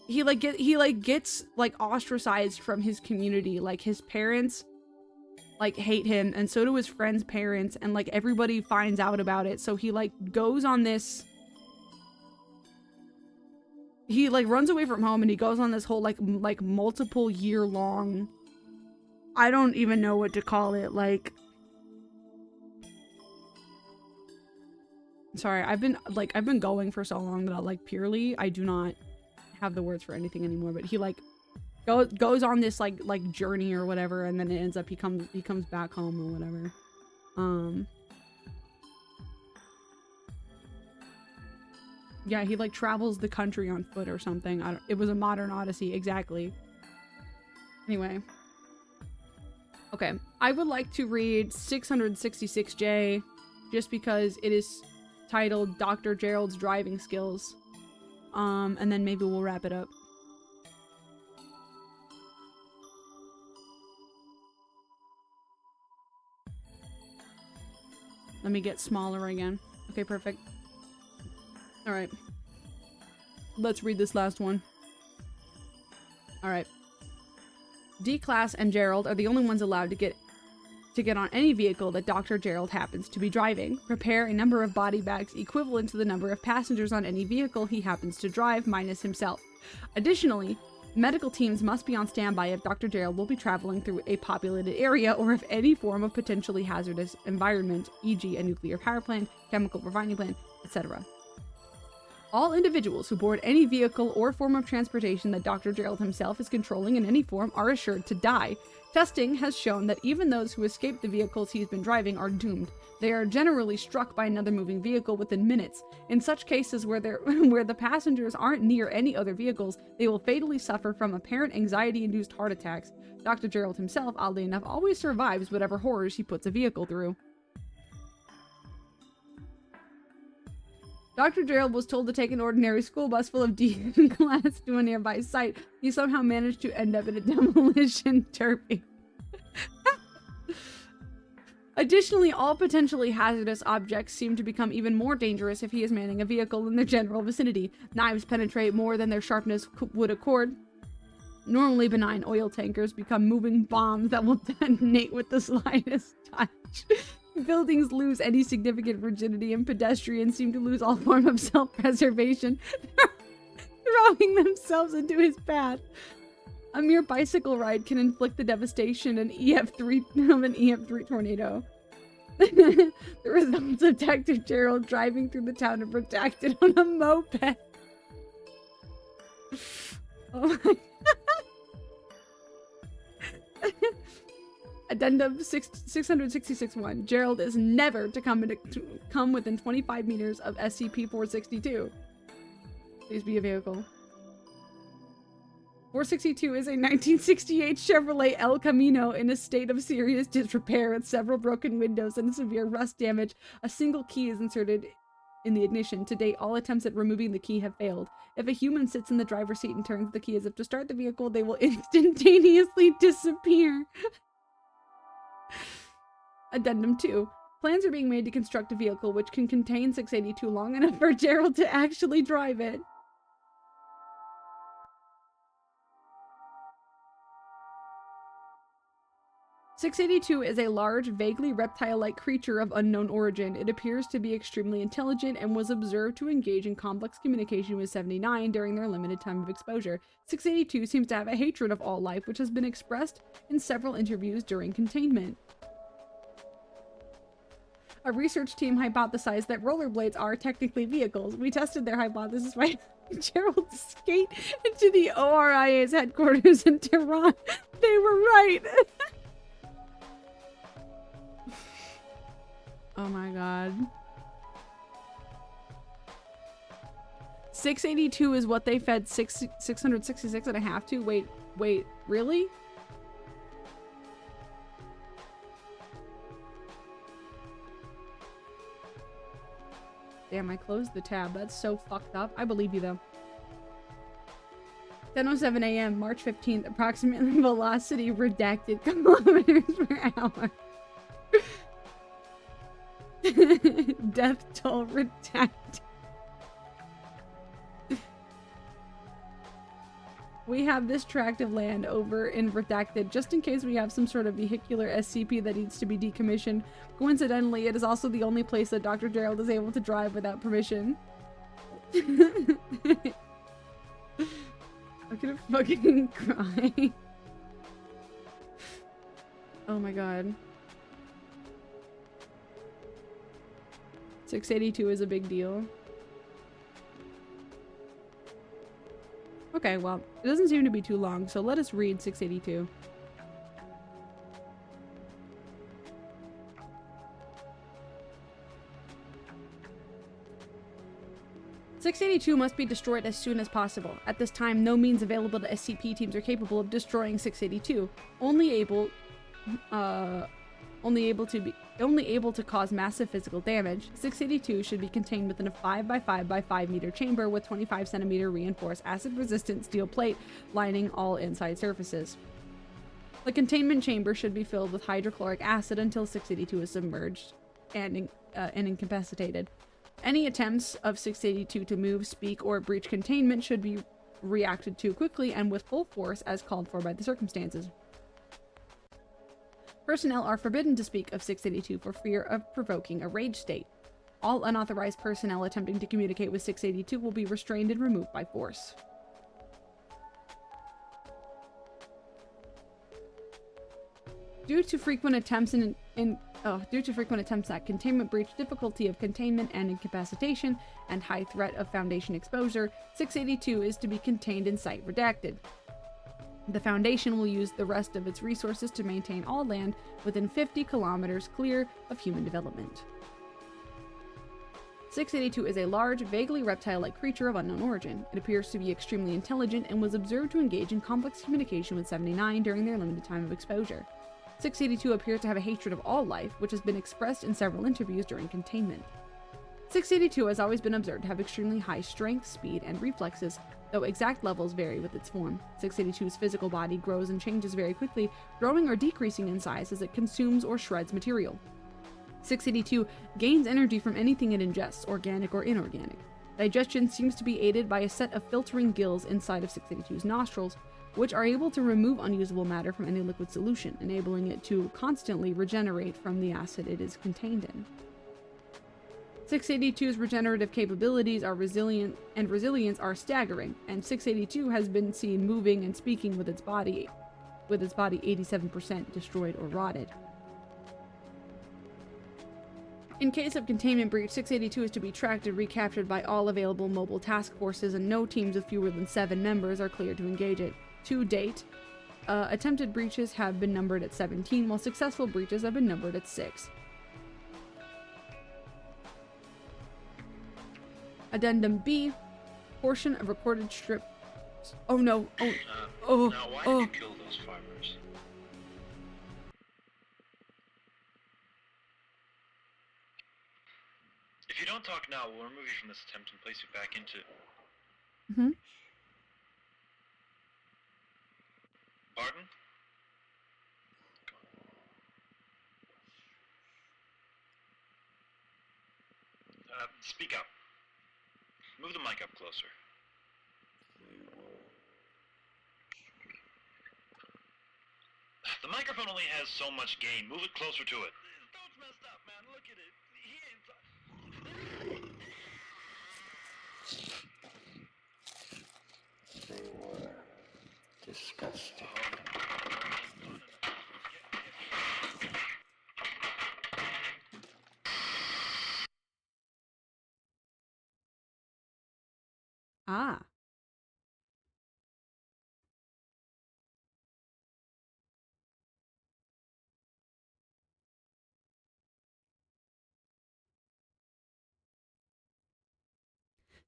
He gets ostracized from his community. Like his parents hate him, and so do his friends' parents, and everybody finds out about it. So he goes on this... He runs away from home, and he goes on this whole multiple year long... I don't even know what to call it, Sorry, I've been going for so long that purely I do not have the words for anything anymore, but he goes on this journey or whatever, and then it ends up he comes back home or whatever. Yeah, he travels the country on foot or something. It was a modern odyssey, exactly. Anyway. Okay, I would like to read 666J just because it is titled Dr. Gerald's Driving Skills. And then maybe we'll wrap it up. Let me get smaller again. Okay, perfect. All right. Let's read this last one. All right. D-Class and Gerald are the only ones allowed to get on any vehicle that Dr. Gerald happens to be driving. Prepare a number of body bags equivalent to the number of passengers on any vehicle he happens to drive, minus himself. Additionally, medical teams must be on standby if Dr. Gerald will be traveling through a populated area or if any form of potentially hazardous environment, e.g. a nuclear power plant, chemical refining plant, etc. All individuals who board any vehicle or form of transportation that Dr. Gerald himself is controlling in any form are assured to die. Testing has shown that even those who escape the vehicles he's been driving are doomed. They are generally struck by another moving vehicle within minutes. In such cases where the passengers aren't near any other vehicles, they will fatally suffer from apparent anxiety-induced heart attacks. Dr. Gerald himself, oddly enough, always survives whatever horrors he puts a vehicle through. Dr. Gerald was told to take an ordinary school bus full of D-Class to a nearby site. He somehow managed to end up in a demolition derby. Additionally, all potentially hazardous objects seem to become even more dangerous if he is manning a vehicle in the general vicinity. Knives penetrate more than their sharpness would accord. Normally benign oil tankers become moving bombs that will detonate with the slightest touch. Buildings lose any significant rigidity, and pedestrians seem to lose all form of self-preservation, throwing themselves into his path. A mere bicycle ride can inflict the devastation of an EF3 tornado. The results of Dr. Gerald driving through the town of Redacted on a moped. Oh my god. Addendum 666-1. Gerald is never to come within 25 meters of SCP-462. Please be a vehicle. 462 is a 1968 Chevrolet El Camino in a state of serious disrepair with several broken windows and severe rust damage. A single key is inserted in the ignition. To date, all attempts at removing the key have failed. If a human sits in the driver's seat and turns the key as if to start the vehicle, they will instantaneously disappear. Addendum 2. Plans are being made to construct a vehicle which can contain 682 long enough for Gerald to actually drive it. "682 is a large, vaguely reptile-like creature of unknown origin. It appears to be extremely intelligent and was observed to engage in complex communication with 79 during their limited time of exposure. 682 seems to have a hatred of all life, which has been expressed in several interviews during containment. A research team hypothesized that rollerblades are technically vehicles. We tested their hypothesis by Gerald skate into the ORIA's headquarters in Tehran. They were right." Oh my god. 682 is what they fed 666 and a half to? Wait, really? Damn, I closed the tab. That's so fucked up. I believe you though. 10:07 a.m., March 15th, approximately velocity redacted kilometers per hour. Death toll redacted. We have this tract of land over in Redacted just in case we have some sort of vehicular SCP that needs to be decommissioned. Coincidentally, it is also the only place that Dr. Gerald is able to drive without permission. I'm gonna fucking cry. Oh my god. 682 is a big deal. Okay, well, it doesn't seem to be too long, so let us read 682. "682 must be destroyed as soon as possible. At this time, no means available to SCP teams are capable of destroying 682. only able to cause massive physical damage, 682 should be contained within a 5 by 5 by 5 meter chamber with 25 centimeter reinforced acid-resistant steel plate lining all inside surfaces. The containment chamber should be filled with hydrochloric acid until 682 is submerged and incapacitated. Any attempts of 682 to move, speak, or breach containment should be reacted to quickly and with full force as called for by the circumstances. Personnel are forbidden to speak of 682 for fear of provoking a rage state. All unauthorized personnel attempting to communicate with 682 will be restrained and removed by force. Due to frequent attempts at containment breach, difficulty of containment and incapacitation, and high threat of Foundation exposure, 682 is to be contained in site redacted. The Foundation will use the rest of its resources to maintain all land within 50 kilometers clear of human development. 682 is a large, vaguely reptile-like creature of unknown origin. It appears to be extremely intelligent and was observed to engage in complex communication with 79 during their limited time of exposure. 682 appears to have a hatred of all life, which has been expressed in several interviews during containment. 682 has always been observed to have extremely high strength, speed, and reflexes, though exact levels vary with its form. 682's physical body grows and changes very quickly, growing or decreasing in size as it consumes or shreds material. 682 gains energy from anything it ingests, organic or inorganic. Digestion seems to be aided by a set of filtering gills inside of 682's nostrils, which are able to remove unusable matter from any liquid solution, enabling it to constantly regenerate from the acid it is contained in. 682's regenerative capabilities are resilience are staggering, and 682 has been seen moving and speaking with its body 87% destroyed or rotted. In case of containment breach, 682 is to be tracked and recaptured by all available mobile task forces, and no teams with fewer than 7 members are cleared to engage it. To date, attempted breaches have been numbered at 17, while successful breaches have been numbered at 6. Addendum B, portion of recorded strip. Oh no! Now, why did you kill those farmers? If you don't talk now, we'll remove you from this attempt and place you back into. Pardon? Speak up. Move the mic up closer. The microphone only has so much gain. Move it closer to it. Don't mess up, man. Look at it. They were disgusting. Ah.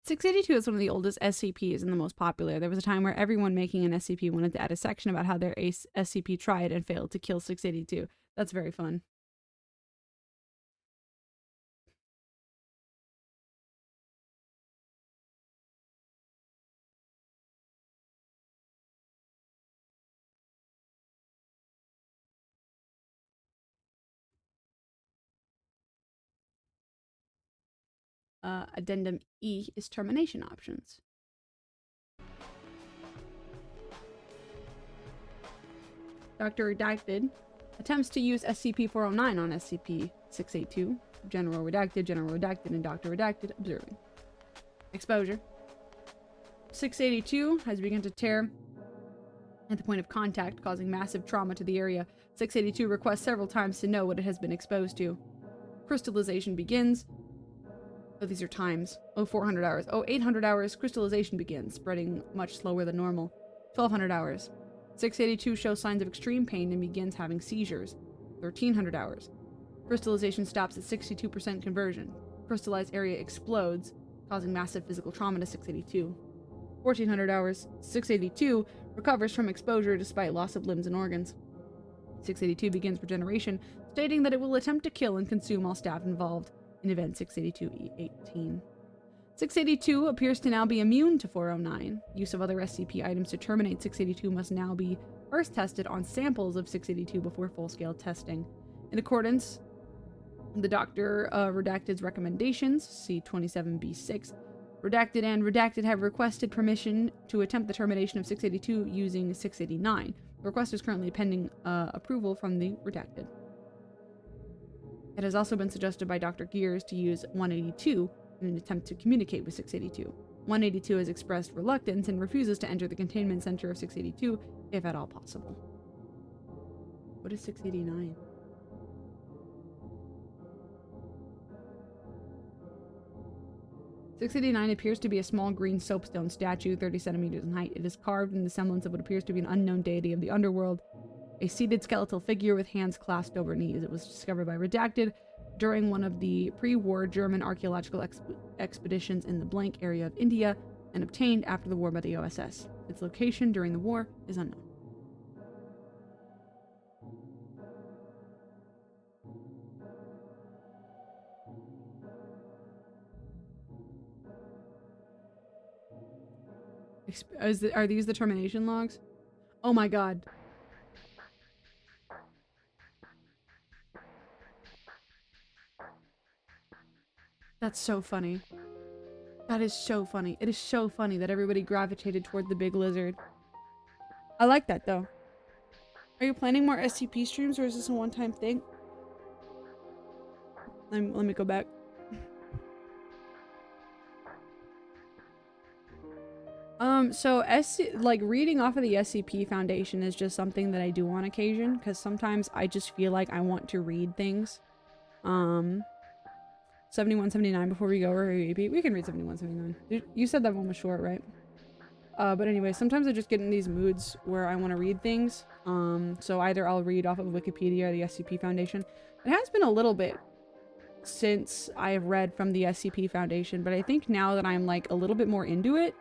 .682 is one of the oldest SCPs and the most popular. There was a time where everyone making an SCP wanted to add a section about how their SCP tried and failed to kill 682. That's very fun. Addendum E is termination options. Dr. Redacted attempts to use SCP-409 on SCP-682. General Redacted, and Dr. Redacted observing. Exposure. 682 has begun to tear at the point of contact, causing massive trauma to the area. 682 requests several times to know what it has been exposed to. Crystallization begins. Oh, these are times. 400 hours. 800 hours. Crystallization begins, spreading much slower than normal. 1200 hours. 682 shows signs of extreme pain and begins having seizures. 1300 hours. Crystallization stops at 62% conversion. Crystallized area explodes, causing massive physical trauma to 682. 1400 hours. 682 recovers from exposure despite loss of limbs and organs. 682 begins regeneration, stating that it will attempt to kill and consume all staff involved in Event 682-18. 682 appears to now be immune to 409. Use of other SCP items to terminate 682 must now be first tested on samples of 682 before full-scale testing. In accordance with the Dr. Redacted's recommendations, see 27B6, Redacted and Redacted have requested permission to attempt the termination of 682 using 689. The request is currently pending approval from the Redacted. It has also been suggested by Dr. Gears to use 182 in an attempt to communicate with 682. 182 has expressed reluctance and refuses to enter the containment center of 682 if at all possible. What is 689? .689 appears to be a small green soapstone statue, 30 centimeters in height. It is carved in the semblance of what appears to be an unknown deity of the underworld. A seated skeletal figure with hands clasped over knees. It was discovered by Redacted during one of the pre-war German archaeological expeditions in the blank area of India and obtained after the war by the OSS. Its location during the war is unknown. Are these the termination logs? Oh my god. That's so funny. That is so funny. It is so funny that everybody gravitated toward the big lizard. I like that though. Are you planning more SCP streams or is this a one-time thing? Let me go back. So reading off of the SCP Foundation is just something that I do on occasion, because sometimes I just feel like I want to read things. 7179 before we go, or we can read 7179. You said that one was short, right? But anyway, sometimes I just get in these moods where I want to read things. So either I'll read off of Wikipedia or the SCP Foundation. It has been a little bit since I have read from the SCP Foundation, but I think now that I'm like a little bit more into it,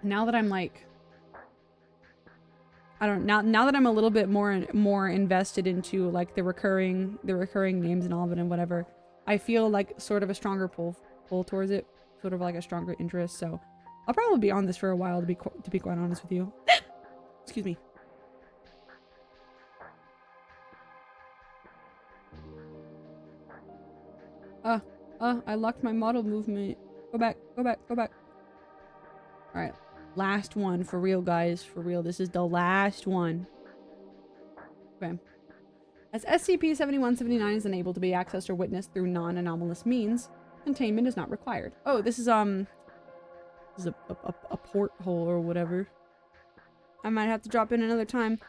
now that I'm like, I don't now that I'm a little bit more invested into like the recurring names and all of it and whatever, I feel like sort of a stronger pull towards it, sort of like a stronger interest. So I'll probably be on this for a while, to be quite honest with you. Excuse me. I locked my model movement. Go back. Alright. Last one. For real, guys. For real. This is the last one. Okay. As SCP-7179 is unable to be accessed or witnessed through non-anomalous means, containment is not required. Oh, this is a porthole or whatever. I might have to drop in another time.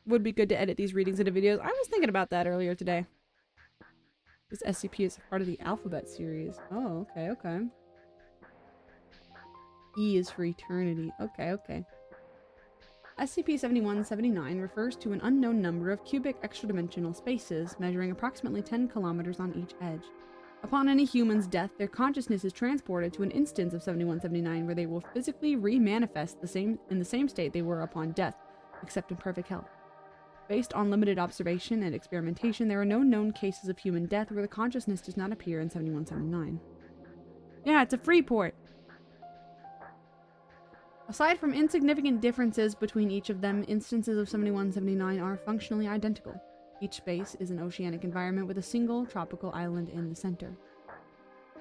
Would be good to edit these readings into videos. I was thinking about that earlier today. This SCP is part of the Alphabet series. Oh, okay. E is for eternity. Okay. SCP-7179 refers to an unknown number of cubic extra-dimensional spaces measuring approximately 10 kilometers on each edge. Upon any human's death, their consciousness is transported to an instance of 7179 where they will physically re-manifest in the same state they were upon death, except in perfect health. Based on limited observation and experimentation, there are no known cases of human death where the consciousness does not appear in 7179. Yeah, it's a free port! Aside from insignificant differences between each of them, instances of 7179 are functionally identical. Each space is an oceanic environment with a single tropical island in the center.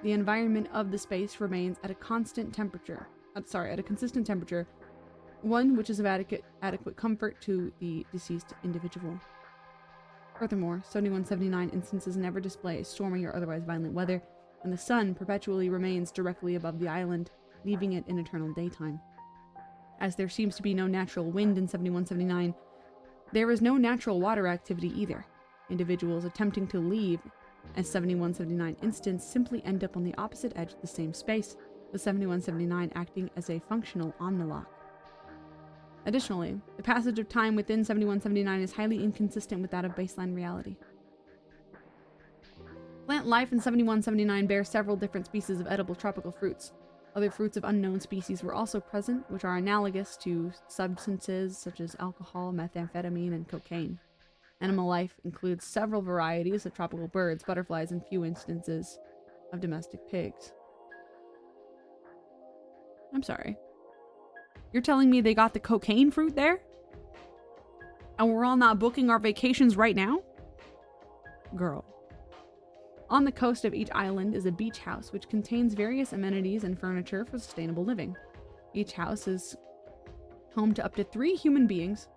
The environment of the space remains at a consistent temperature, one which is of adequate comfort to the deceased individual. Furthermore, 7179 instances never display stormy or otherwise violent weather, and the sun perpetually remains directly above the island, leaving it in eternal daytime. As there seems to be no natural wind in 7179, there is no natural water activity either. Individuals attempting to leave a 7179 instance simply end up on the opposite edge of the same space, with 7179 acting as a functional omnilock. Additionally, the passage of time within 7179 is highly inconsistent with that of baseline reality. Plant life in 7179 bears several different species of edible tropical fruits. Other fruits of unknown species were also present, which are analogous to substances such as alcohol, methamphetamine, and cocaine. Animal life includes several varieties of tropical birds, butterflies, and few instances of domestic pigs. I'm sorry. You're telling me they got the cocaine fruit there? And we're all not booking our vacations right now? Girl. On the coast of each island is a beach house, which contains various amenities and furniture for sustainable living. Each house is home to up to 3 human beings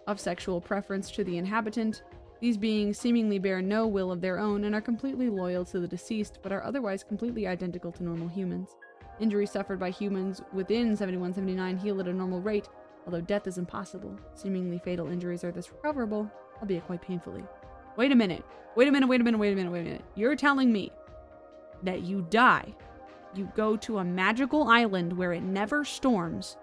of sexual preference to the inhabitant. These beings seemingly bear no will of their own and are completely loyal to the deceased, but are otherwise completely identical to normal humans. Injuries suffered by humans within 7179 heal at a normal rate, although death is impossible. Seemingly fatal injuries are thus recoverable, albeit quite painfully. Wait a minute. You're telling me that you die, you go to a magical island where it never storms.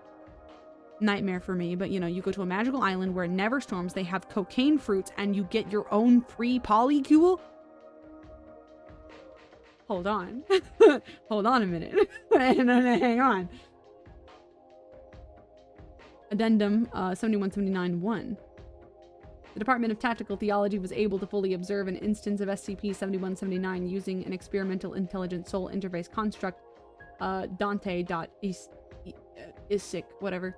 Nightmare for me, but you go to a magical island where it never storms, they have cocaine fruits, and you get your own free polycule? Hold on. Hold on a minute. Hang on. Addendum 7179-1. The Department of Tactical Theology was able to fully observe an instance of SCP-7179 using an experimental intelligent soul interface construct, Dante.isic, whatever.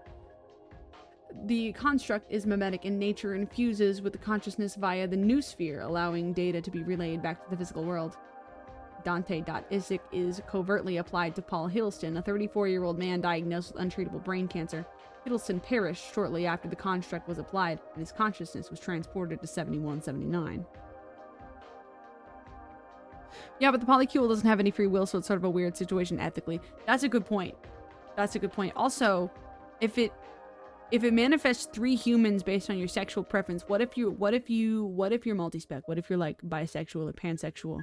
The construct is mimetic in nature and fuses with the consciousness via the noosphere, allowing data to be relayed back to the physical world. Dante.isic is covertly applied to Paul Hiddleston, a 34-year-old man diagnosed with untreatable brain cancer. Hiddleston perished shortly after the construct was applied, and his consciousness was transported to 7179. Yeah, but the polycule doesn't have any free will, so it's sort of a weird situation ethically. That's a good point. Also, if it manifests 3 humans based on your sexual preference, what if you're multi-spec? What if you're like bisexual or pansexual?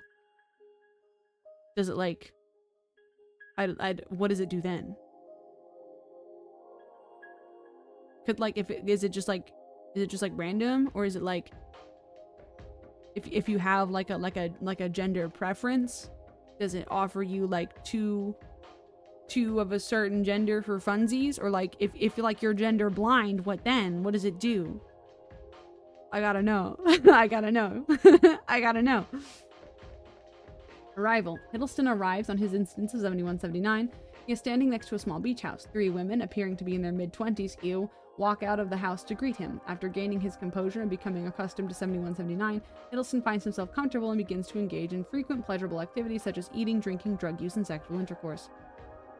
Does it like what does it do then? Could like is it just like random, or is it like if you have like a gender preference, does it offer you like two of a certain gender for funsies? Or like if like you're gender blind, what then? What does it do? I gotta know. I gotta know. Arrival. Hiddleston arrives on his instance of 7179. He is standing next to a small beach house. 3 women, appearing to be in their mid-20s, walk out of the house to greet him. After gaining his composure and becoming accustomed to 7179, Hiddleston finds himself comfortable and begins to engage in frequent pleasurable activities such as eating, drinking, drug use, and sexual intercourse.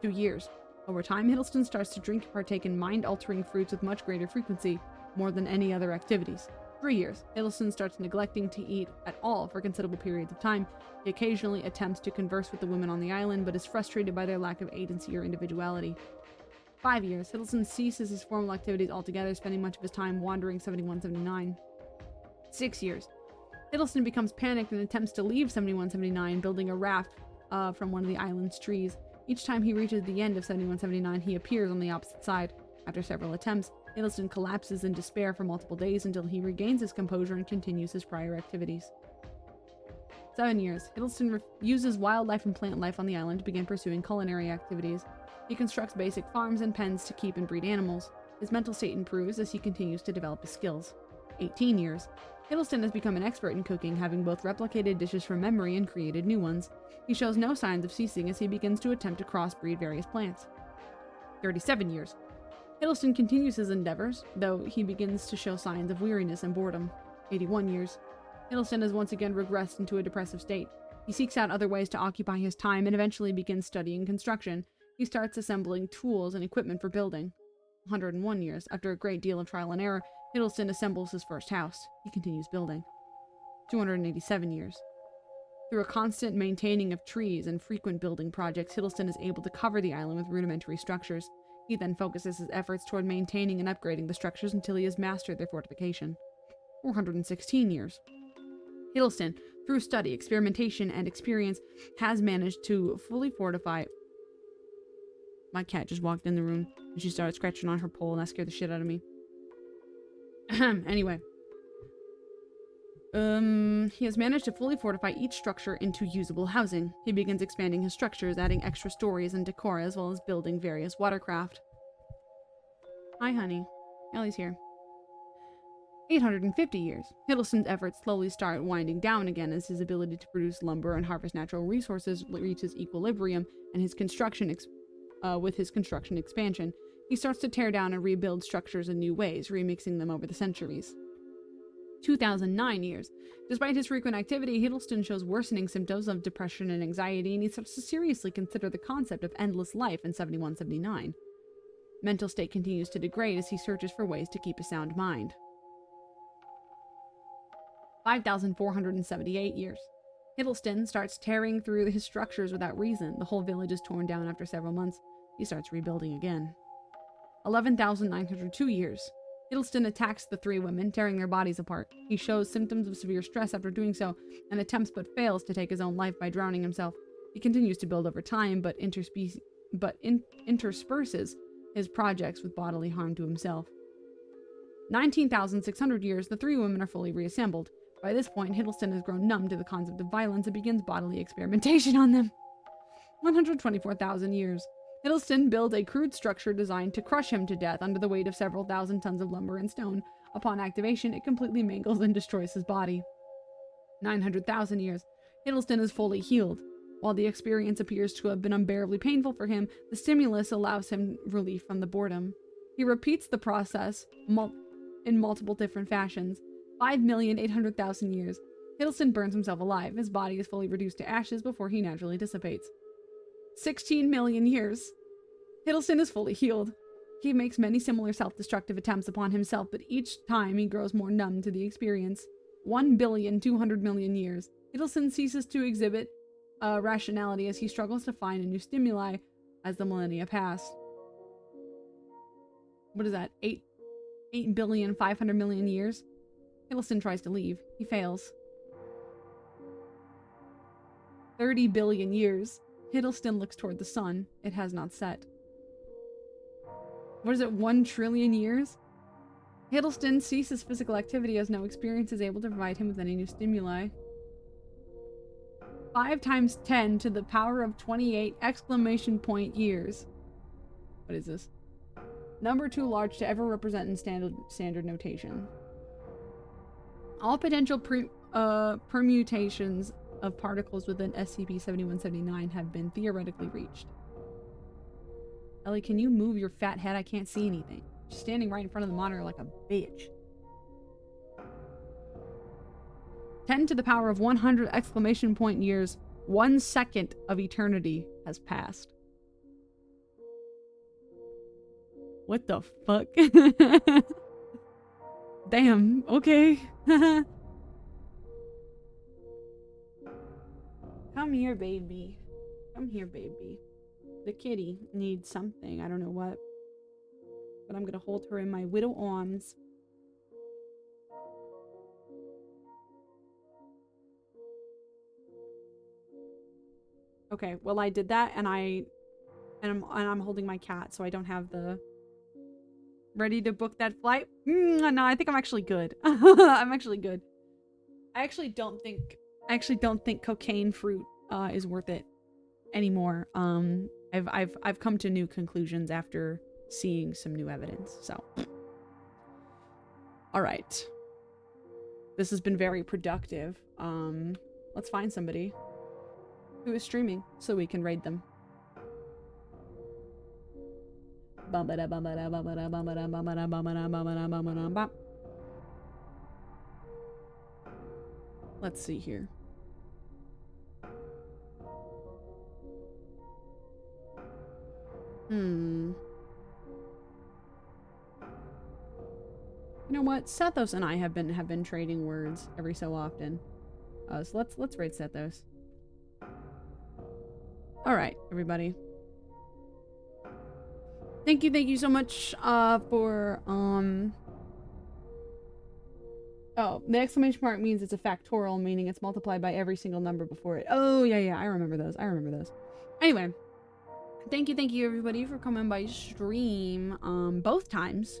2 years. Over time, Hiddleston starts to drink and partake in mind-altering fruits with much greater frequency, more than any other activities. 3 years. Hiddleston starts neglecting to eat at all for considerable periods of time. He occasionally attempts to converse with the women on the island, but is frustrated by their lack of agency or individuality. 5 years. Hiddleston ceases his formal activities altogether, spending much of his time wandering 7179. 6 years. Hiddleston becomes panicked and attempts to leave 7179, building a raft from one of the island's trees. Each time he reaches the end of 7179, he appears on the opposite side. After several attempts, Hiddleston collapses in despair for multiple days until he regains his composure and continues his prior activities. 7 years. Hiddleston uses wildlife and plant life on the island to begin pursuing culinary activities. He constructs basic farms and pens to keep and breed animals. His mental state improves as he continues to develop his skills. 18 years. Hiddleston has become an expert in cooking, having both replicated dishes from memory and created new ones. He shows no signs of ceasing as he begins to attempt to crossbreed various plants. 37 years. Hiddleston continues his endeavors, though he begins to show signs of weariness and boredom. 81 years. Hiddleston has once again regressed into a depressive state. He seeks out other ways to occupy his time and eventually begins studying construction. He starts assembling tools and equipment for building. 101 years. After a great deal of trial and error, Hiddleston assembles his first house. He continues building. 287 years. Through a constant maintaining of trees and frequent building projects, Hiddleston is able to cover the island with rudimentary structures. He then focuses his efforts toward maintaining and upgrading the structures until he has mastered their fortification. 416 years. Hiddleston, through study, experimentation, and experience, has managed to fully fortify... My cat just walked in the room, and she started scratching on her pole, and that scared the shit out of me. Anyway. He has managed to fully fortify each structure into usable housing. He begins expanding his structures, adding extra stories and decor, as well as building various watercraft. Hi, honey. Ellie's here. 850 years. Hiddleston's efforts slowly start winding down again as his ability to produce lumber and harvest natural resources reaches equilibrium, and his construction expansion. He starts to tear down and rebuild structures in new ways, remixing them over the centuries. 2009 years. Despite his frequent activity, Hiddleston shows worsening symptoms of depression and anxiety, and he starts to seriously consider the concept of endless life in 7179. Mental state continues to degrade as he searches for ways to keep a sound mind. 5,478 years. Hiddleston starts tearing through his structures without reason. The whole village is torn down after several months. He starts rebuilding again. 11,902 years. Hiddleston attacks the three women, tearing their bodies apart. He shows symptoms of severe stress after doing so, and attempts but fails to take his own life by drowning himself. He continues to build over time, but intersperses his projects with bodily harm to himself. 19,600 years, the three women are fully reassembled. By this point, Hiddleston has grown numb to the concept of violence and begins bodily experimentation on them. 124,000 years. Hiddleston builds a crude structure designed to crush him to death under the weight of several thousand tons of lumber and stone. Upon activation, it completely mangles and destroys his body. 900,000 years. Hiddleston is fully healed. While the experience appears to have been unbearably painful for him, the stimulus allows him relief from the boredom. He repeats the process in multiple different fashions. 5,800,000 years. Hiddleston burns himself alive. His body is fully reduced to ashes before he naturally dissipates. 16 million years. Hiddleston is fully healed. He makes many similar self-destructive attempts upon himself, but each time he grows more numb to the experience. 1,200,000,000 years. Hiddleston ceases to exhibit rationality as he struggles to find a new stimuli as the millennia pass. What is that? 8,500,000,000 years? Hiddleston tries to leave. He fails. 30 billion years. Hiddleston looks toward the sun. It has not set. What is it? 1 trillion years? Hiddleston ceases physical activity as no experience is able to provide him with any new stimuli. 5 times 10 to the power of 28 exclamation point years. What is this? Number too large to ever represent in standard notation. All potential permutations of particles within SCP-7179 have been theoretically reached. Ellie, can you move your fat head? I can't see anything. You're standing right in front of the monitor like a bitch. 10 to the power of 100 exclamation point years. 1 second of eternity has passed. What the fuck? Damn, okay. Come here, baby. Come here, baby. The kitty needs something. I don't know what. But I'm gonna hold her in my widow arms. Okay, well I did that and I'm holding my cat, so I don't have the ready to book that flight. No, I think I'm actually good. I'm actually good. I actually don't think cocaine fruit is worth it anymore. I've come to new conclusions after seeing some new evidence. So, all right. This has been very productive. Let's find somebody who is streaming so we can raid them. Let's see here. You know what? Sethos and I have been trading words every so often. So let's raid Sethos. All right, everybody. Thank you so much for oh, the exclamation mark means it's a factorial, meaning it's multiplied by every single number before it. Oh, yeah, I remember those. Anyway, thank you everybody for coming by stream both times.